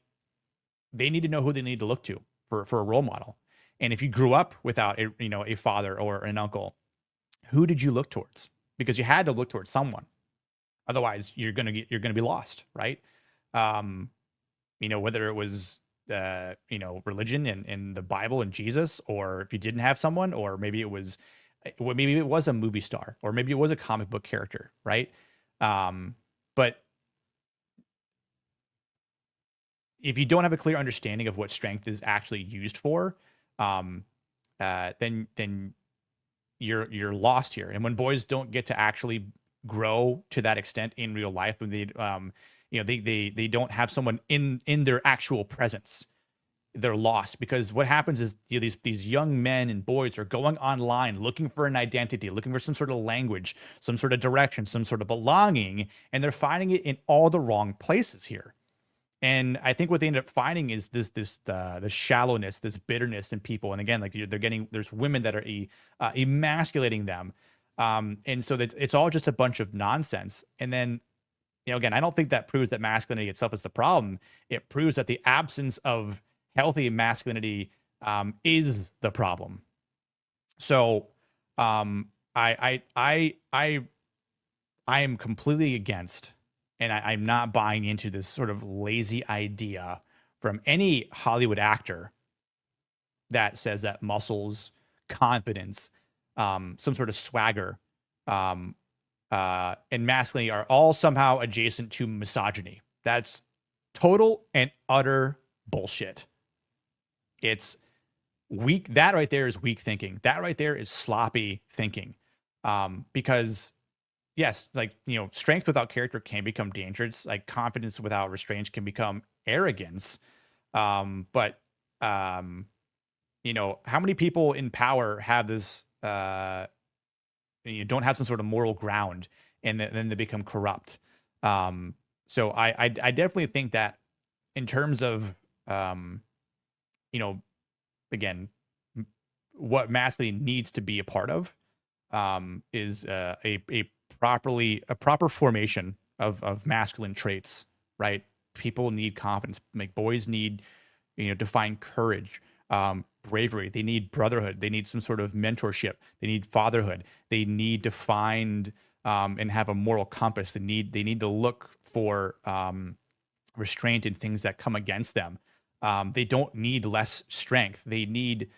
they need to know who they need to look to for a role model. And if you grew up without a father or an uncle, who did you look towards? Because you had to look towards someone. Otherwise, you're gonna be lost, right? Whether it was religion and the Bible and Jesus, or if you didn't have someone, or maybe it was a movie star, or maybe it was a comic book character, right? But if you don't have a clear understanding of what strength is actually used for, then you're lost here. And when boys don't get to actually grow to that extent in real life, when they don't have someone in their actual presence, they're lost. Because what happens is these young men and boys are going online looking for an identity, looking for some sort of language, some sort of direction, some sort of belonging, and they're finding it in all the wrong places here. And I think what they end up finding is the shallowness, this bitterness in people. And again, like there's women that are emasculating them. And so that it's all just a bunch of nonsense. And then, again, I don't think that proves that masculinity itself is the problem. It proves that the absence of healthy masculinity is the problem. So I am completely against, and I'm not buying into this sort of lazy idea from any Hollywood actor that says that muscles, confidence, some sort of swagger, and masculinity are all somehow adjacent to misogyny. That's total and utter bullshit. It's weak. That right there is weak thinking. That right there is sloppy thinking. Because yes, like, strength without character can become dangerous. Like confidence without restraint can become arrogance. But how many people in power have this, don't have some sort of moral ground, and then they become corrupt. So I definitely think that in terms of, again, what masculinity needs to be a part of, is a proper formation of masculine traits, right? People need confidence. Like boys need, to find courage, bravery. They need brotherhood. They need some sort of mentorship. They need fatherhood. They need to find and have a moral compass. They need to look for restraint in things that come against them. They don't need less strength. They need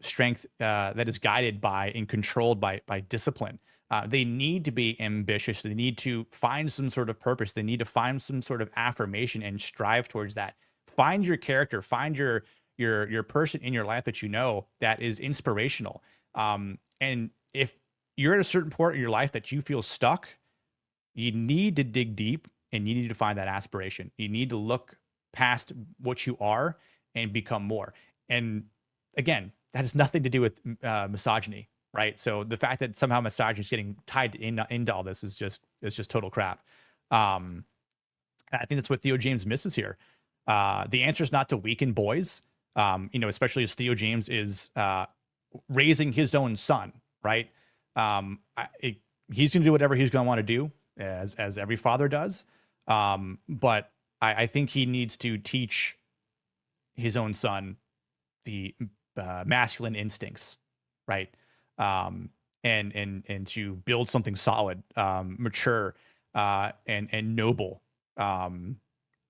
strength that is guided by and controlled by discipline. They need to be ambitious. They need to find some sort of purpose. They need to find some sort of affirmation and strive towards that. Find your character. Find your person in your life that is inspirational. And if you're at a certain point in your life that you feel stuck, you need to dig deep and you need to find that aspiration. You need to look past what you are and become more. And again, that has nothing to do with misogyny, right? So the fact that somehow misogyny is getting tied into all this is just total crap. I think that's what Theo James misses here. The answer is not to weaken boys, especially as Theo James is raising his own son, right? He's going to do whatever he's going to want to do, as every father does. But I think he needs to teach his own son the masculine instincts, right? And to build something solid, mature, and noble, and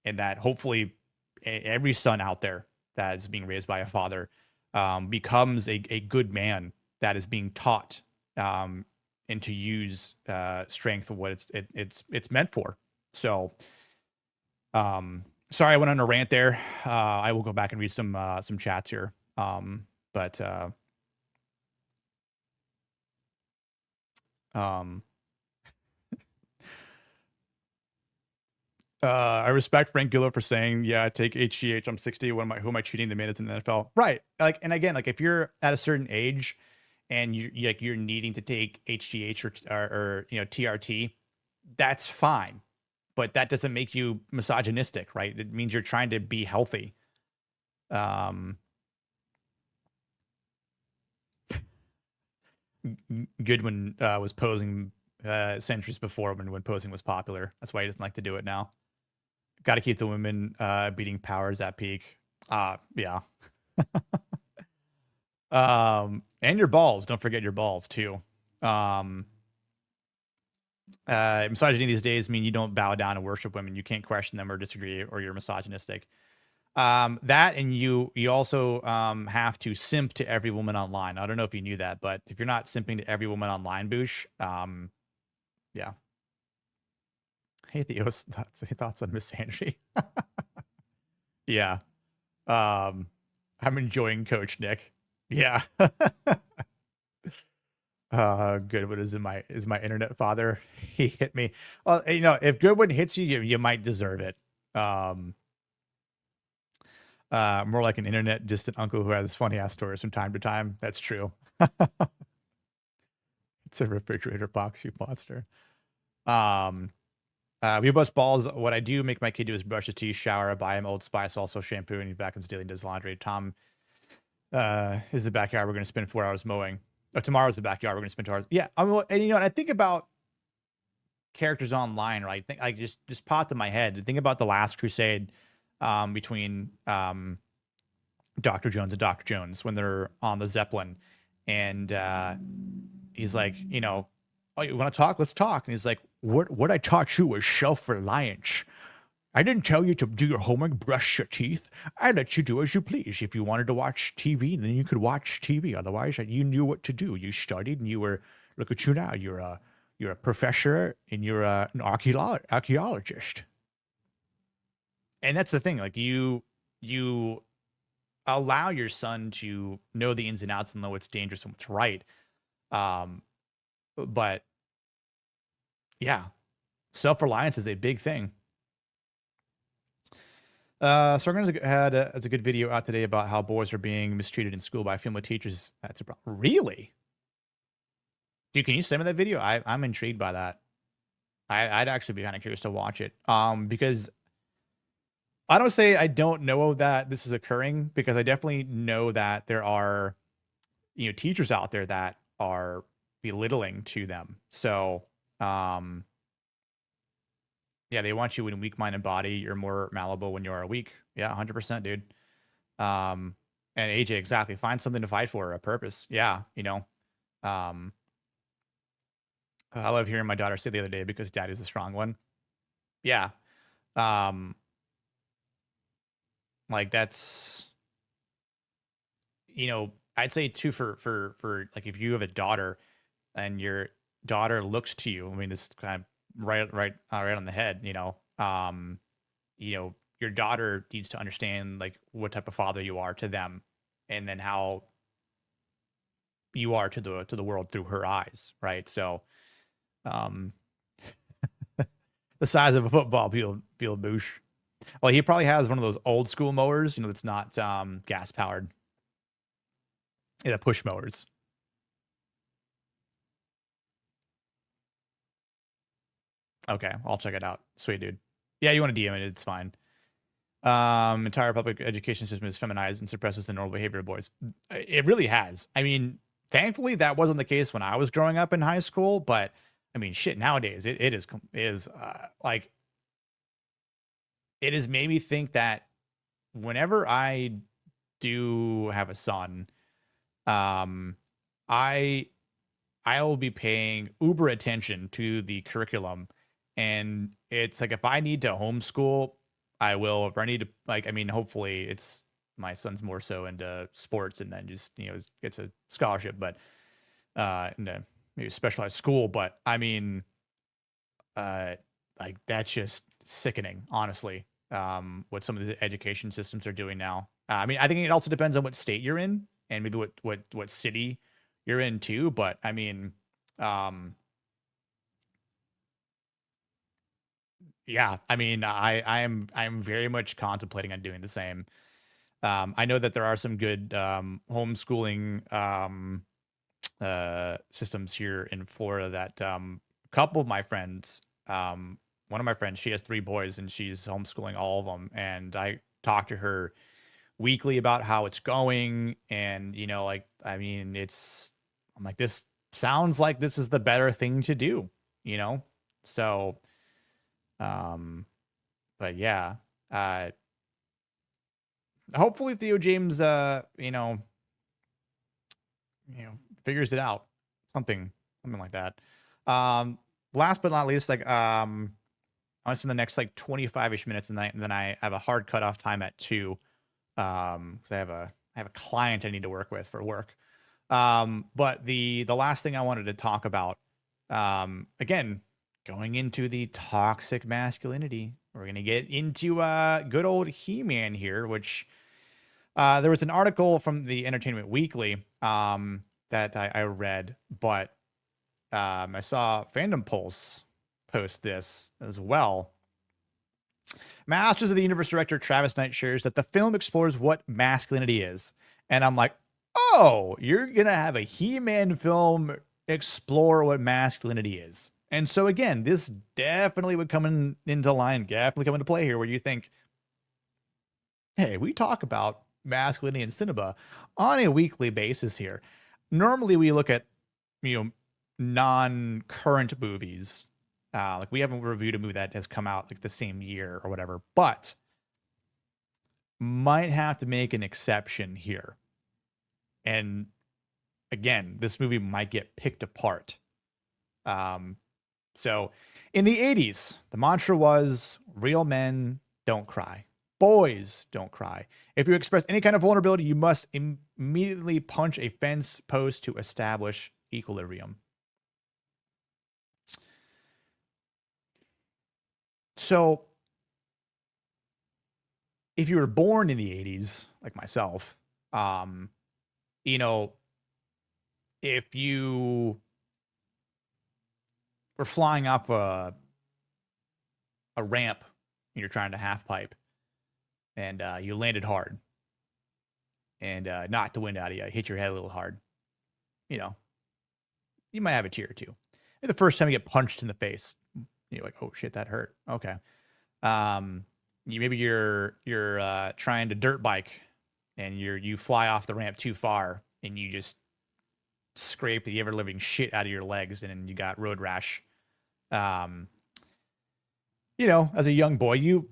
that hopefully every son out there that is being raised by a father becomes a good man that is being taught and to use strength of what it's meant for. So, sorry I went on a rant there. I will go back and read some chats here. But I respect Frank Gillo for saying, yeah, I take HGH. I'm 60. Who am I cheating the minutes in the NFL? Right. Like, and again, like if you're at a certain age and you're needing to take HGH or TRT, that's fine. But that doesn't make you misogynistic, right? It means you're trying to be healthy. Goodwin was posing centuries before when posing was popular. That's why he doesn't like to do it now. Got to keep the women beating powers at peak. Yeah. And your balls. Don't forget your balls too. Misogyny these days mean you don't bow down and worship women. You can't question them or disagree, or you're misogynistic. That, and you also have to simp to every woman online. I don't know if you knew that, but if you're not simping to every woman online, Boosh, yeah. Hey, Theo's thoughts on Miss Henry. Yeah. I'm enjoying Coach Nick. Yeah. Goodwin is my internet father. He hit me. Well, if Goodwin hits you, you might deserve it. More like an internet distant uncle who has funny ass stories from time to time. That's true. It's a refrigerator box, you monster. We bust balls. What I do make my kid do is brush his teeth, shower, buy him Old Spice, also shampoo, and he vacuums daily and does laundry. Tom is the backyard. We're going to spend 4 hours mowing. Oh, tomorrow's the backyard. We're going to spend 2 hours. Yeah. And and I think about characters online, right? I just popped in my head. Think about the Last Crusade between Dr. Jones and Dr. Jones when they're on the Zeppelin. And he's like, oh, you want to talk? Let's talk. And he's like, what I taught you was self-reliance. I didn't tell you to do your homework, brush your teeth. I let you do as you please. If you wanted to watch TV, then you could watch TV. Otherwise, you knew what to do. You studied, and you were. Look at you now. You're a professor, and you're an archaeologist. And that's the thing. Like you allow your son to know the ins and outs and know what's dangerous and what's right. But yeah, self-reliance is a big thing. Sargon had a good video out today about how boys are being mistreated in school by female teachers. That's a problem. Really? Dude, can you send me that video? I'm intrigued by that. I'd actually be kind of curious to watch it. Because I don't say I don't know that this is occurring, because I definitely know that there are, teachers out there that are belittling to them. So, yeah, they want you in weak mind and body. You're more malleable when you are weak. Yeah, 100%, dude. And AJ, exactly. Find something to fight for, a purpose. Yeah, I love hearing my daughter say the other day, because daddy's the strong one. Yeah. Like that's, I'd say too, for like, if you have a daughter and your daughter looks to you, I mean, this kind of right on the head, your daughter needs to understand like what type of father you are to them, and then how you are to the world through her eyes, right? So, the size of a football field, Boosh. Well, he probably has one of those old school mowers, that's not gas powered. Yeah, push mowers. Okay, I'll check it out. Sweet, dude. Yeah, you want to DM it, it's fine. Entire public education system is feminized and suppresses the normal behavior of boys. It really has. I mean, thankfully that wasn't the case when I was growing up in high school, but I mean, shit, nowadays it has made me think that whenever I do have a son, I will be paying uber attention to the curriculum, and it's like if I need to homeschool, I will. If I need to, like, I mean, hopefully, it's my son's more so into sports, and then just gets a scholarship, but into maybe specialized school. But I mean, like that's just sickening, honestly. What some of the education systems are doing now. I mean, I think it also depends on what state you're in and maybe what city you're in too. But I mean, yeah, I mean, I'm very much contemplating on doing the same. I know that there are some good homeschooling systems here in Florida that a couple of my friends, one of my friends, she has 3 boys and she's homeschooling all of them. And I talk to her weekly about how it's going. And, like, I mean, I'm like, this sounds like this is the better thing to do, So, but yeah, hopefully Theo James, figures it out. Something like that. Last but not least, like, I spend the next like 25-ish minutes, and then I have a hard cutoff time at 2. Because I have a client I need to work with for work. But the last thing I wanted to talk about, again, going into the toxic masculinity, we're going to get into good old He-Man here, which there was an article from the Entertainment Weekly that I read, but I saw Fandom Pulse post this as well. Masters of the Universe director Travis Knight shares that the film explores what masculinity is. And I'm like, oh, you're going to have a He-Man film explore what masculinity is. And so again, this definitely would come into line, definitely come into play here, where you think, hey, we talk about masculinity in cinema on a weekly basis here. Normally we look at, non-current movies. Like we haven't reviewed a movie that has come out like the same year or whatever, but might have to make an exception here. And again, this movie might get picked apart. So in the 80s, the mantra was real men don't cry. Boys don't cry. If you express any kind of vulnerability, you must immediately punch a fence post to establish equilibrium. So if you were born in the 80s, like myself, if you were flying off a ramp and you're trying to half pipe and you landed hard and knocked the wind out of you, hit your head a little hard, you might have a tear or two. And the first time you get punched in the face, you're like, oh shit, that hurt. Okay. Maybe you're trying to dirt bike and you fly off the ramp too far and you just scrape the ever living shit out of your legs and then you got road rash. As a young boy,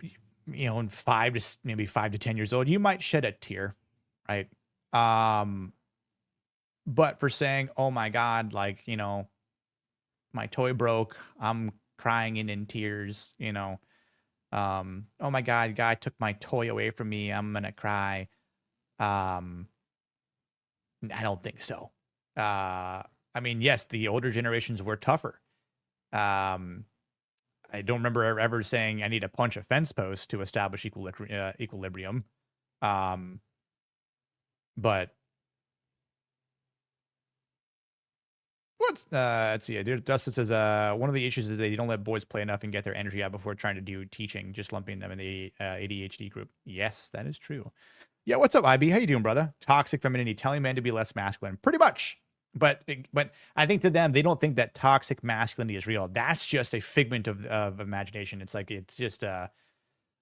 in 5 to 10 years old, you might shed a tear, right? But for saying, oh my God, like, my toy broke, I'm crying and in tears, oh my God, guy took my toy away from me, I'm gonna cry. I don't think so. I mean, yes, the older generations were tougher. I don't remember ever saying I need to punch a fence post to establish equilibrium. But let's see. Dustin says one of the issues is they don't let boys play enough and get their energy out before trying to do teaching, just lumping them in the ADHD group. Yes, that is true. Yeah, what's up, IB? How you doing, brother? Toxic femininity, telling men to be less masculine. Pretty much. But I think to them, they don't think that toxic masculinity is real. That's just a figment of imagination. It's like, it's just it's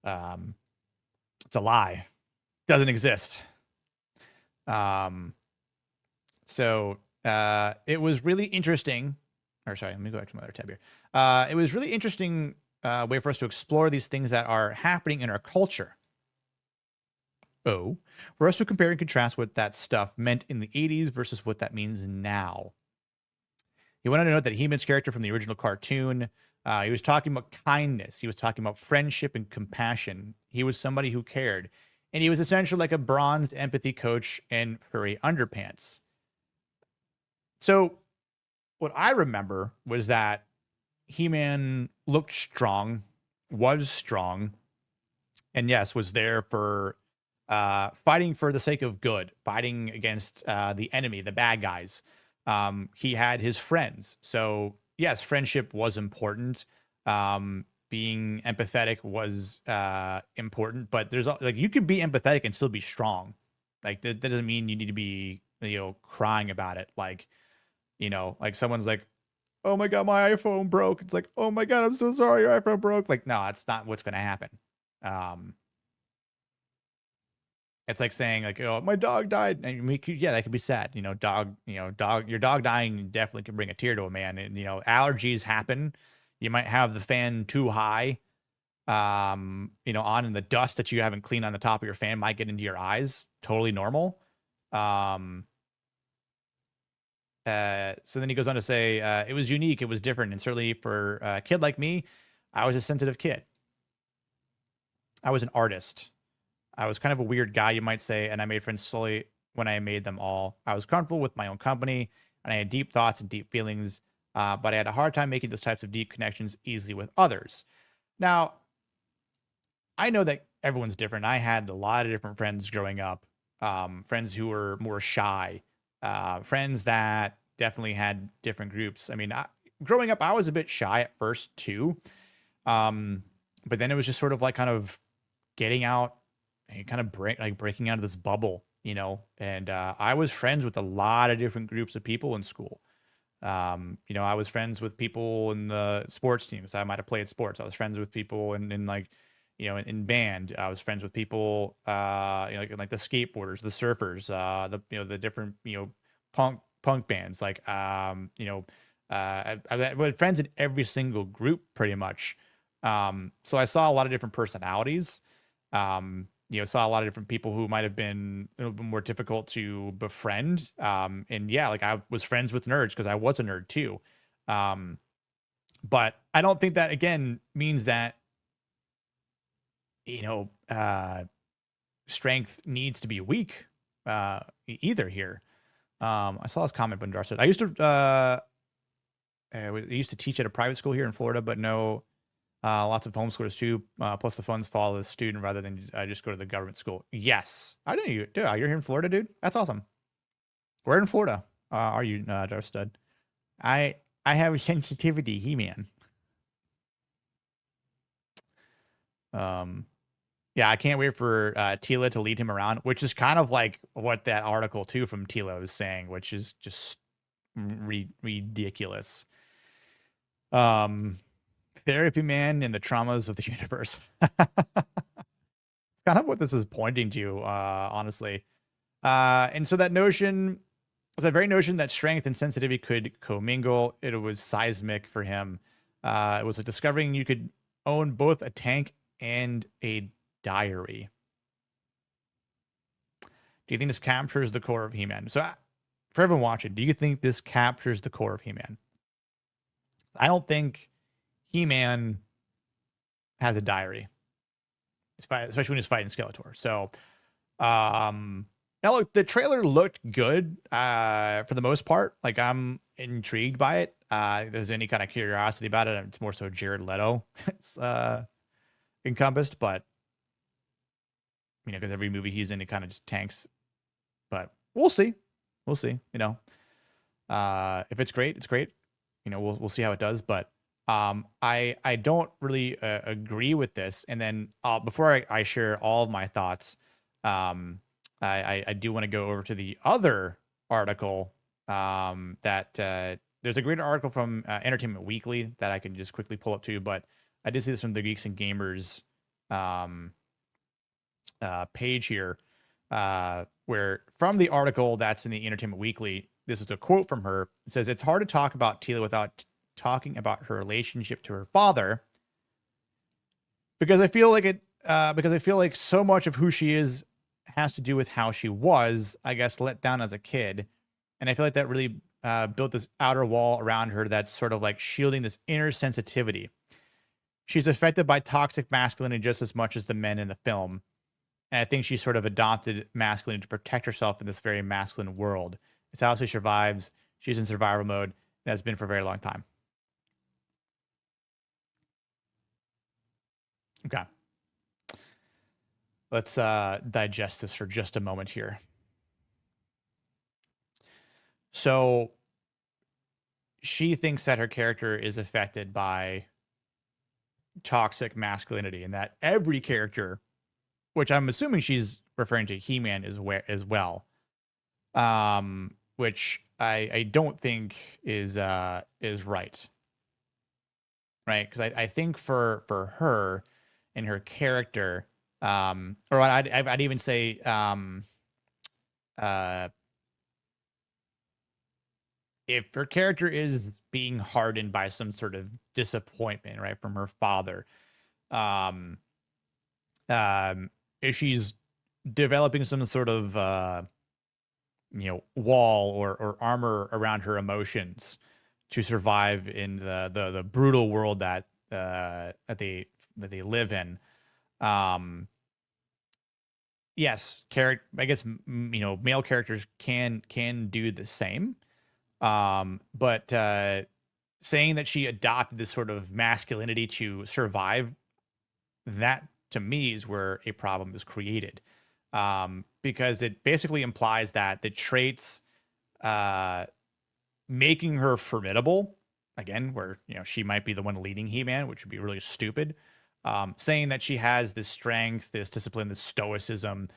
a lie. Doesn't exist. So it was really interesting. Or sorry, let me go back to my other tab here. It was really interesting way for us to explore these things that are happening in our culture. O, for us to compare and contrast what that stuff meant in the 80s versus what that means now. He wanted to note that He-Man's character from the original cartoon, he was talking about kindness. He was talking about friendship and compassion. He was somebody who cared. And he was essentially like a bronzed empathy coach in furry underpants. So what I remember was that He-Man looked strong, was strong, and yes, was there for fighting for the sake of good, fighting against the enemy, the bad guys. He had his friends. So yes, friendship was important. Being empathetic was important, but there's like, you can be empathetic and still be strong. Like that doesn't mean you need to be, crying about it. Like, like someone's like, oh my God, my iPhone broke. It's like, oh my God, I'm so sorry, your iPhone broke. Like, no, that's not what's going to happen. It's like saying like, oh, my dog died. And yeah, that could be sad. Your dog dying definitely can bring a tear to a man. And, allergies happen. You might have the fan too high, on, and the dust that you haven't cleaned on the top of your fan might get into your eyes. Totally normal. So then he goes on to say, it was unique. It was different. And certainly for a kid like me, I was a sensitive kid. I was an artist. I was kind of a weird guy, you might say, and I made friends slowly when I made them all. I was comfortable with my own company, and I had deep thoughts and deep feelings, but I had a hard time making those types of deep connections easily with others. Now, I know that everyone's different. I had a lot of different friends growing up, friends who were more shy, friends that definitely had different groups. I mean, growing up, I was a bit shy at first too, but then it was just sort of like kind of getting out and kind of breaking out of this bubble, and I was friends with a lot of different groups of people in school. I was friends with people in the sports teams. I might have played sports. I was friends with people in like, in band. I was friends with people, like the skateboarders, the surfers, the different, punk bands. Like, I had friends in every single group pretty much. So I saw a lot of different personalities. Saw a lot of different people who might have been a little bit more difficult to befriend. And yeah, like I was friends with nerds because I was a nerd too. But I don't think that again means that, strength needs to be weak, either here. I saw his comment, Bundar said, I used to teach at a private school here in Florida, but no, lots of homeschoolers too. Plus the funds follow the student rather than just go to the government school. Yes. I didn't. You're here in Florida, dude? That's awesome. Where in Florida are you, Darstud? I have a sensitivity, He-Man. Yeah, I can't wait for Tila to lead him around, which is kind of like what that article too from Tila was saying, which is just ridiculous. Therapy man and the traumas of the universe. It's kind of what this is pointing to, honestly. And so that notion was that very notion that strength and sensitivity could commingle. It was seismic for him. It was like discovering you could own both a tank and a diary. Do you think this captures the core of He-Man? So for everyone watching, do you think this captures the core of He-Man? I don't think He-Man has a diary, especially when he's fighting Skeletor. So, now look, the trailer looked good for the most part. Like I'm intrigued by it. If there's any kind of curiosity about it, it's more so Jared Leto. It's encompassed, but because every movie he's in, it kind of just tanks. But we'll see. We'll see. If it's great, it's great. We'll see how it does. But I don't really agree with this. And then before I share all of my thoughts, I do want to go over to the other article that there's a great article from Entertainment Weekly that I can just quickly pull up too. But I did see this from the Geeks and Gamers page here, where from the article that's in the Entertainment Weekly, this is a quote from her. It says, "It's hard to talk about Tila without talking about her relationship to her father, because I feel like so much of who she is has to do with how she was, I guess, let down as a kid. And I feel like that really built this outer wall around her that's sort of like shielding this inner sensitivity. She's affected by toxic masculinity just as much as the men in the film. And I think she sort of adopted masculinity to protect herself in this very masculine world. It's how she survives. She's in survival mode. And has been for a very long time. Okay. Let's digest this for just a moment here. So she thinks that her character is affected by toxic masculinity and that every character, which I'm assuming she's referring to He-Man as well, which I don't think is right. Right? Because I think for her and her character, or I'd even say if her character is being hardened by some sort of disappointment, right, from her father, if she's developing some sort of wall or armor around her emotions to survive in the brutal world that they live in, yes, I guess male characters can do the same. But saying that she adopted this sort of masculinity to survive, that to me is where a problem is created. Because it basically implies that the traits making her formidable, again, where she might be the one leading He-Man, which would be really stupid. Saying that she has this strength, this discipline, this stoicism,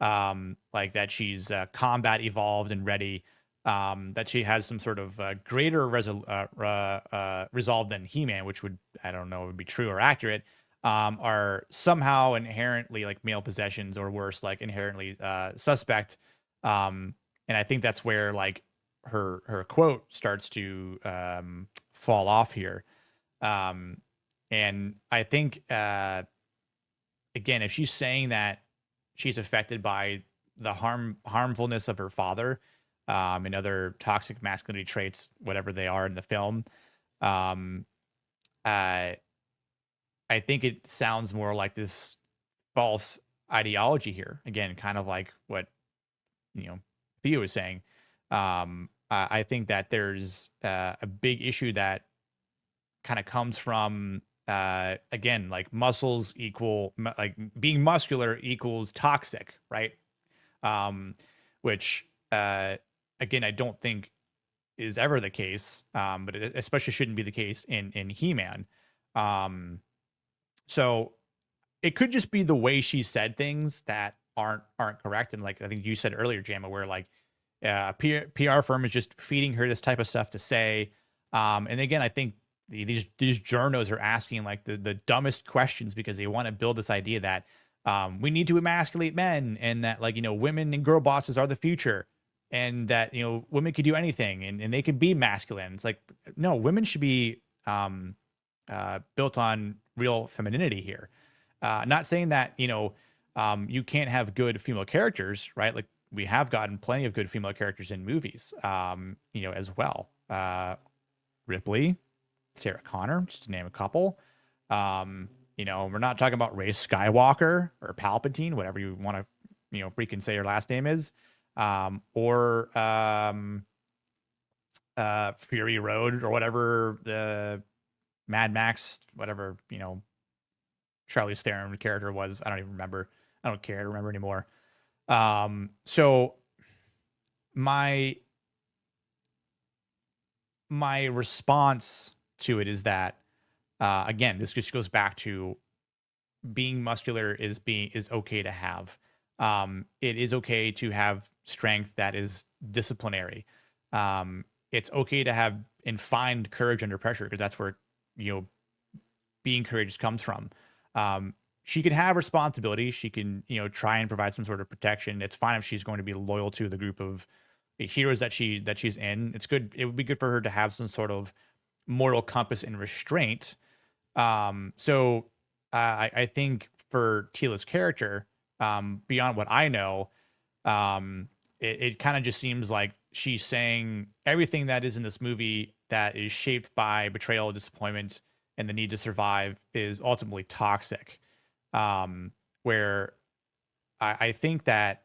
like that she's combat evolved and ready. That she has some sort of greater resolve than He-Man, which would, I don't know, would be true or accurate, are somehow inherently like male possessions, or worse, like inherently suspect. And I think that's where like her quote starts to fall off here. And I think again, if she's saying that she's affected by the harmfulness of her father, and other toxic masculinity traits, whatever they are in the film, I think it sounds more like this false ideology here. Again, kind of like what Theo was saying. I think that there's a big issue that kind of comes from again, like muscles equal, like being muscular equals toxic, right? Which again, I don't think is ever the case, but it especially shouldn't be the case in He-Man. So it could just be the way she said things that aren't correct. And like I think you said earlier, Jamma, where like a PR firm is just feeding her this type of stuff to say. And again, I think these journos are asking like the dumbest questions because they want to build this idea that we need to emasculate men, and that like women and girl bosses are the future. And that, women could do anything and they could be masculine. It's like, no, women should be built on real femininity here. Not saying that, you can't have good female characters, right? Like we have gotten plenty of good female characters in movies, as well. Ripley, Sarah Connor, just to name a couple. We're not talking about Rey Skywalker or Palpatine, whatever you want to, freaking say her last name is. Or Fury Road or whatever, the Mad Max, whatever, Charlize Theron character was. I don't even remember. I don't care to remember anymore. So my response to it is that, again, this just goes back to being muscular is okay to have. It is okay to have strength that is disciplinary. It's okay to have and find courage under pressure, because that's where being courageous comes from. She can have responsibility. She can try and provide some sort of protection. It's fine if she's going to be loyal to the group of heroes that she's in. It's good. It would be good for her to have some sort of moral compass and restraint. So I think for Tila's character, beyond what I know, it kind of just seems like she's saying everything that is in this movie that is shaped by betrayal, disappointment, and the need to survive is ultimately toxic. Where I think that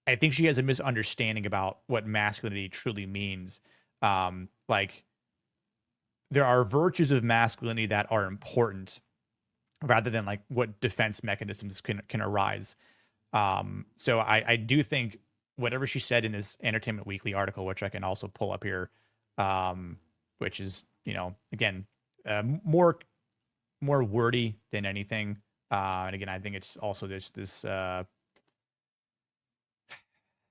I think she has a misunderstanding about what masculinity truly means. Like there are virtues of masculinity that are important rather than like what defense mechanisms can arise. So I do think whatever she said in this Entertainment Weekly article, which I can also pull up here, which is, you know, again, more wordy than anything. And again, I think it's also this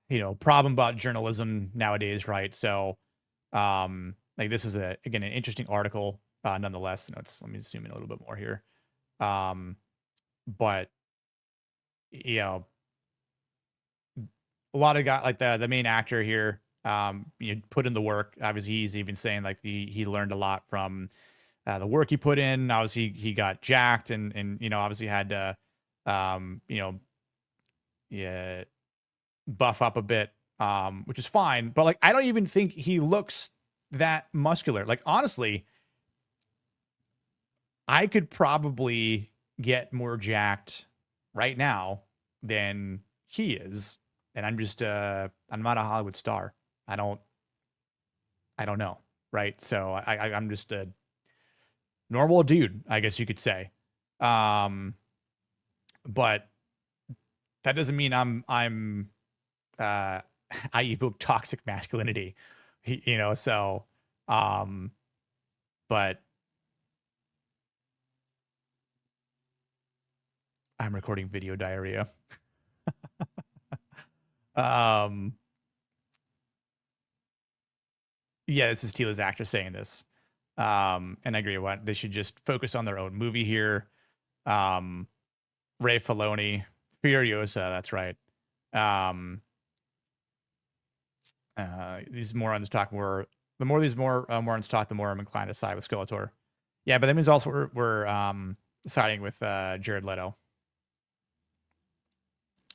you know, problem about journalism nowadays, right? So, like this is again an interesting article, nonetheless. Let me zoom in a little bit more here. But you know, a lot of guys like the main actor here, you know, put in the work. Obviously, he's even saying like he learned a lot from the work he put in. Obviously, he got jacked and you know, obviously had to you know, yeah, buff up a bit, which is fine. But like, I don't even think he looks that muscular. Like, honestly, I could probably get more jacked right now than he is. And I'm just, I'm not a Hollywood star. I don't know. Right. So I'm just a normal dude, I guess you could say. But that doesn't mean I evoke toxic masculinity, you know, so, but I'm recording video diarrhea. Yeah, this is Tila's actor saying this. And I agree with they should just focus on their own movie here. Ray Filoni, Furiosa, that's right. These morons talk more. The more these morons talk, the more I'm inclined to side with Skeletor. Yeah, but that means also we're siding with Jared Leto.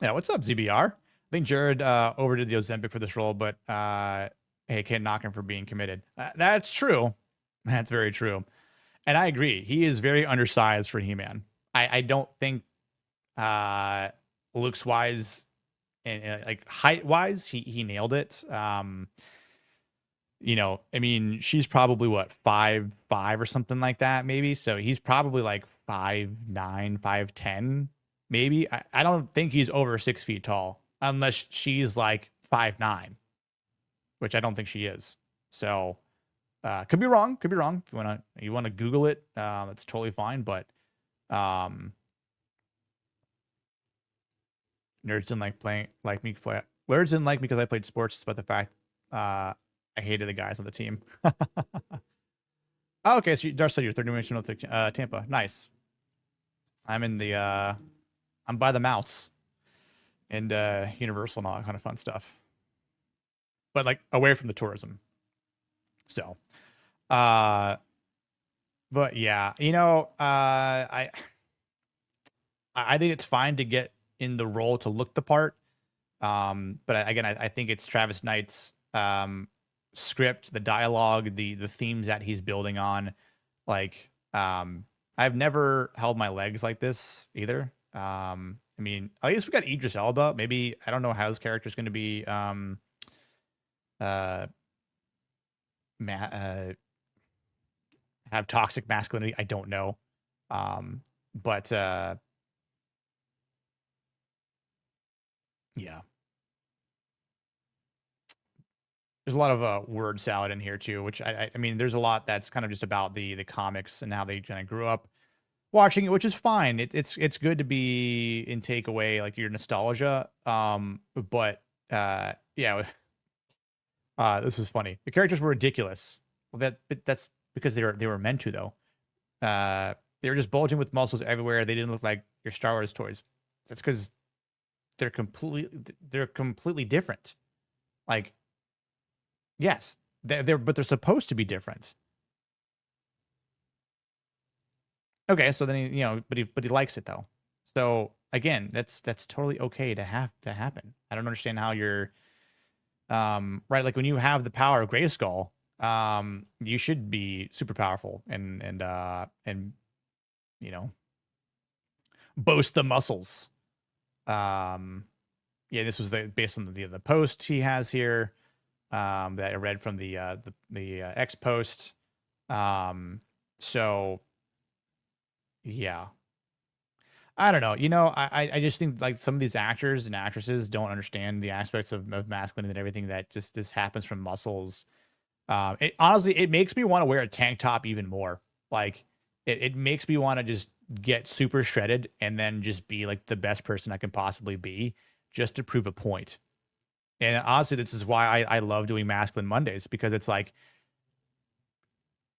Yeah, what's up, ZBR? I think Jared overdid the Ozempic for this role, but hey, can't knock him for being committed. That's true. That's very true. And I agree. He is very undersized for He-Man. I don't think looks wise and like height wise, he nailed it. You know, I mean, she's probably what 5'5" or something like that, maybe. So he's probably like 5'9", 5'10", maybe. I don't think he's over 6 feet tall unless she's like 5'9", which I don't think she is. So could be wrong. Could be wrong. If you wanna Google it, that's totally fine. But nerds didn't like me because I played sports. It's about the fact I hated the guys on the team. Oh, okay, so Darcy, you're third-dimensional Tampa. Nice. I'm in the I'm by the mouse and Universal and all that kind of fun stuff. But like away from the tourism. So but yeah, you know, I think it's fine to get in the role to look the part. But again, I think it's Travis Knight's script, the dialogue, the themes that he's building on. Like, I've never held my legs like this either. I mean, at least we got Idris Elba. Maybe I don't know how his character is going to be have toxic masculinity. I don't know. But yeah. There's a lot of word salad in here too, which I mean, there's a lot that's kind of just about the comics and how they kind of grew up watching it, which is fine. It's good to be in takeaway like your nostalgia. But yeah, this was funny. The characters were ridiculous. Well, that's because they were meant to though. They were just bulging with muscles everywhere. They didn't look like your Star Wars toys. That's because they're completely different. Like, yes, but they're supposed to be different. Okay, so then but he likes it though. So again, that's totally okay to have to happen. I don't understand how you're right, like when you have the power of Grayskull, you should be super powerful and you know, boast the muscles. Yeah, this was based on the post he has here, that I read from the X post. So yeah, I don't know. I just think like some of these actors and actresses don't understand the aspects of masculinity and everything that just this happens from muscles. It honestly, it makes me want to wear a tank top even more. Like it makes me want to just get super shredded and then just be like the best person I can possibly be just to prove a point. And honestly, this is why I love doing Masculine Mondays, because it's like,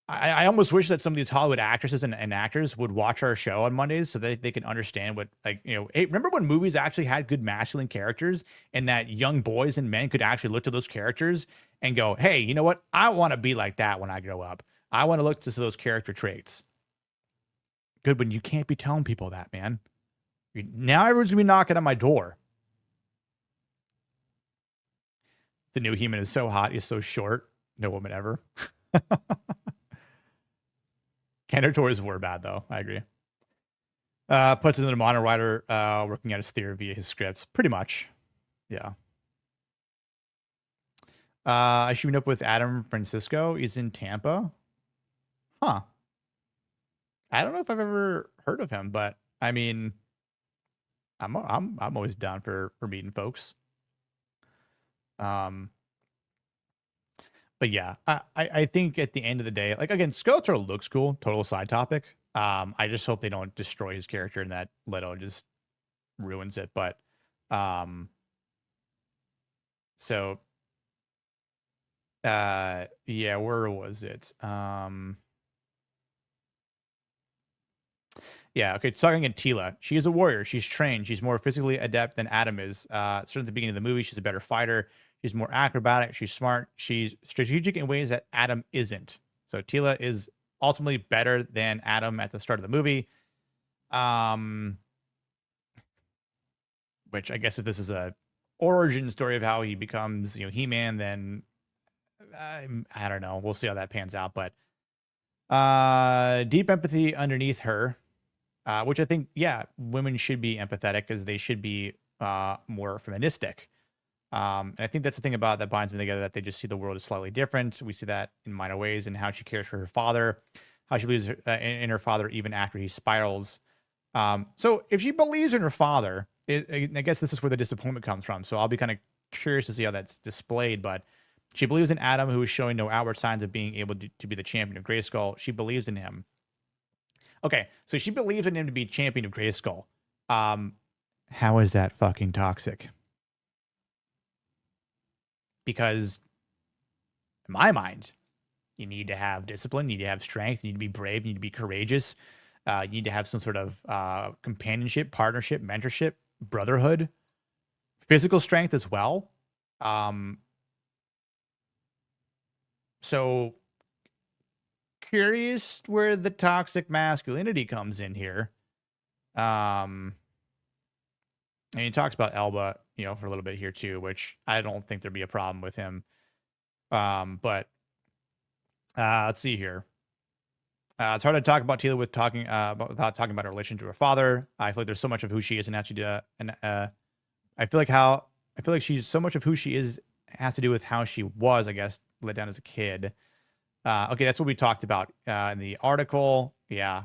I almost wish that some of these Hollywood actresses and actors would watch our show on Mondays so that they can understand what, like, hey, remember when movies actually had good masculine characters and that young boys and men could actually look to those characters and go, hey, you know what? I want to be like that when I grow up. I want to look to those character traits. Good, when you can't be telling people that, man. Now everyone's going to be knocking on my door. The new He-Man is so hot. He's so short. No woman ever. Cantor toys were bad, though. I agree. Puts it in the modern writer working out his theory via his scripts. Pretty much. Yeah. I should meet up with Adam Francisco. He's in Tampa. Huh. I don't know if I've ever heard of him, but I mean, I'm always down for meeting folks. But yeah, I think at the end of the day, like again, Skeletor looks cool. Total side topic. I just hope they don't destroy his character and that Leto just ruins it. But so yeah, where was it? Yeah, okay, talking at Tila. She is a warrior. She's trained. She's more physically adept than Adam is. Certainly at the beginning of the movie, she's a better fighter. She's more acrobatic. She's smart. She's strategic in ways that Adam isn't. So Tila is ultimately better than Adam at the start of the movie. Which I guess if this is a origin story of how he becomes, He-Man, then I don't know. We'll see how that pans out. But deep empathy underneath her. Which I think, yeah, women should be empathetic because they should be more feministic. And I think that's the thing about that binds them together, that they just see the world as slightly different. We see that in minor ways in how she cares for her father, how she believes in her father even after he spirals. So if she believes in her father, I guess this is where the disappointment comes from. So I'll be kind of curious to see how that's displayed. But she believes in Adam, who is showing no outward signs of being able to be the champion of Grayskull. She believes in him. Okay, so she believes in him to be champion of Grayskull. How is that fucking toxic? Because in my mind, you need to have discipline, you need to have strength, you need to be brave, you need to be courageous. You need to have some sort of companionship, partnership, mentorship, brotherhood, physical strength as well. So curious where the toxic masculinity comes in here. And he talks about Elba, for a little bit here too, which I don't think there'd be a problem with him. But let's see here. It's hard to talk about Tila without talking about her relation to her father. I feel like there's so much of who she is and actually, I feel like she's so much of who she is has to do with how she was, I guess, let down as a kid. Okay, that's what we talked about in the article. Yeah.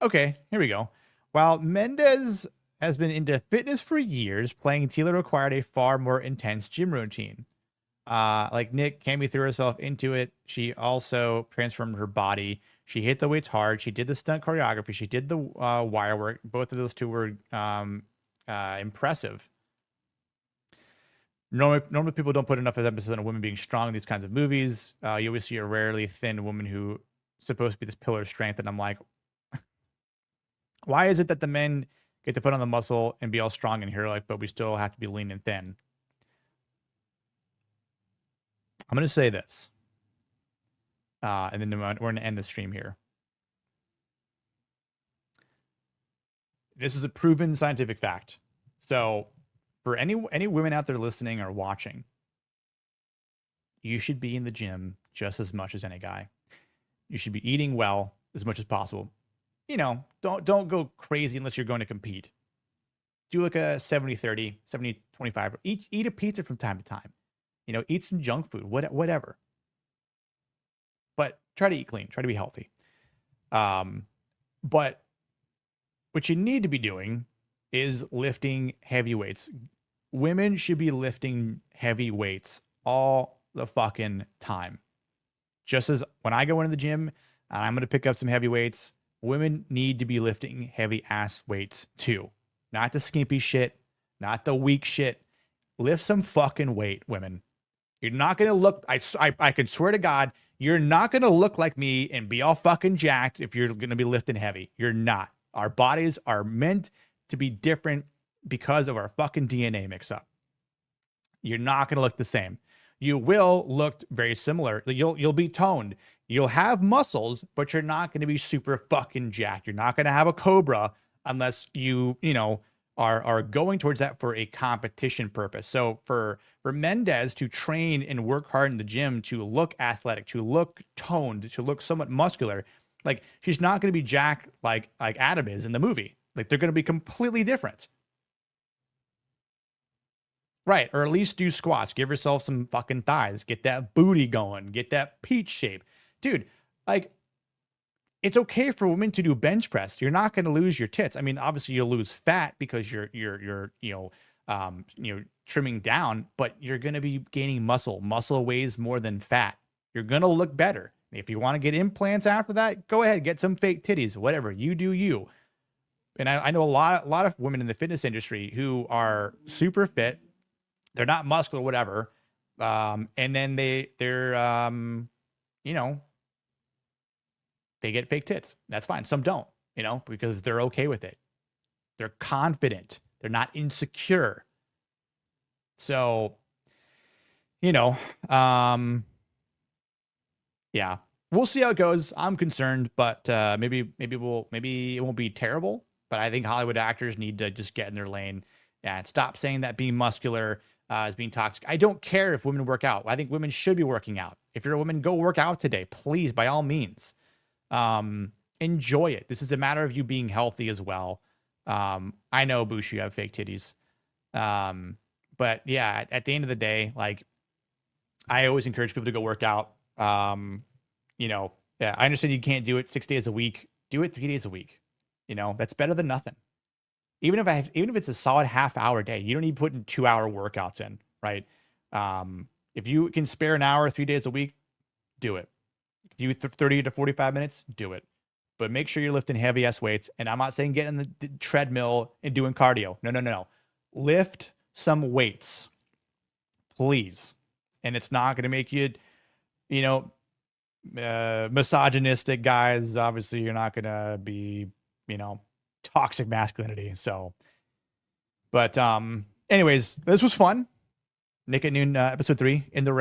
Okay, here we go. While Mendez has been into fitness for years, playing Tila required a far more intense gym routine. Like Nick, Cammy threw herself into it. She also transformed her body. She hit the weights hard. She did the stunt choreography. She did the wire work. Both of those two were impressive. Normally people don't put enough emphasis on a woman being strong in these kinds of movies. You always see a rarely thin woman who's supposed to be this pillar of strength. And I'm like, why is it that the men get to put on the muscle and be all strong and heroic, but we still have to be lean and thin? I'm going to say this. And then we're going to end the stream here. This is a proven scientific fact. So for any women out there listening or watching, you should be in the gym just as much as any guy. You should be eating well as much as possible. You know, don't go crazy unless you're going to compete. Do like a 70-30, 70-25. Eat a pizza from time to time. You know, eat some junk food, whatever. But try to eat clean. Try to be healthy. But what you need to be doing is lifting heavy weights. Women should be lifting heavy weights all the fucking time. Just as when I go into the gym and I'm going to pick up some heavy weights, women need to be lifting heavy ass weights too. Not the skimpy shit, not the weak shit. Lift some fucking weight, women. You're not going to look, I can swear to God, you're not going to look like me and be all fucking jacked if you're going to be lifting heavy. You're not. Our bodies are meant to be different because of our fucking DNA mix up. You're not going to look the same. You will look very similar. You'll be toned. You'll have muscles, but you're not going to be super fucking jacked. You're not going to have a cobra unless you know, are going towards that for a competition purpose. So for Mendez to train and work hard in the gym, to look athletic, to look toned, to look somewhat muscular, like she's not going to be jacked like Adam is in the movie. Like they're going to be completely different. Right. Or at least do squats. Give yourself some fucking thighs. Get that booty going. Get that peach shape. Dude, like, it's okay for women to do bench press. You're not going to lose your tits. I mean, obviously you'll lose fat because you're trimming down, but you're going to be gaining muscle. Muscle weighs more than fat. You're going to look better. If you want to get implants after that, go ahead, get some fake titties, whatever. You do you. And I know a lot of women in the fitness industry who are super fit. They're not muscular, whatever. And then they're they get fake tits. That's fine. Some don't, because they're okay with it. They're confident. They're not insecure. So, yeah, we'll see how it goes. I'm concerned, but maybe it won't be terrible. But I think Hollywood actors need to just get in their lane and stop saying that being muscular is being toxic. I don't care if women work out. I think women should be working out. If you're a woman, go work out today, please, by all means. Enjoy it. This is a matter of you being healthy as well. I know, Bush, you have fake titties. But yeah, at the end of the day, like, I always encourage people to go work out. Yeah, I understand you can't do it 6 days a week. Do it 3 days a week. That's better than nothing. Even if it's a solid half-hour day, you don't need to put in 2-hour workouts in, right? If you can spare an hour 3 days a week, do it. If you 30 to 45 minutes, do it. But make sure you're lifting heavy ass weights. And I'm not saying get in the treadmill and doing cardio. No. Lift some weights, please. And it's not going to make you, misogynistic guys. Obviously, you're not going to be, toxic masculinity. So, but anyways, this was fun. Nick at Noon, episode 3 in the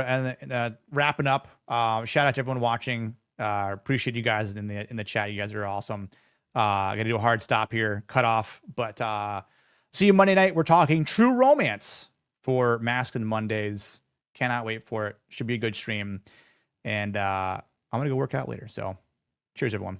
wrapping up. Shout out to everyone watching. Appreciate you guys in the chat. You guys are awesome. I got to do a hard stop here, cut off. But see you Monday night. We're talking true romance for Masculine Mondays. Cannot wait for it. Should be a good stream. And I'm gonna go work out later. So, cheers, everyone.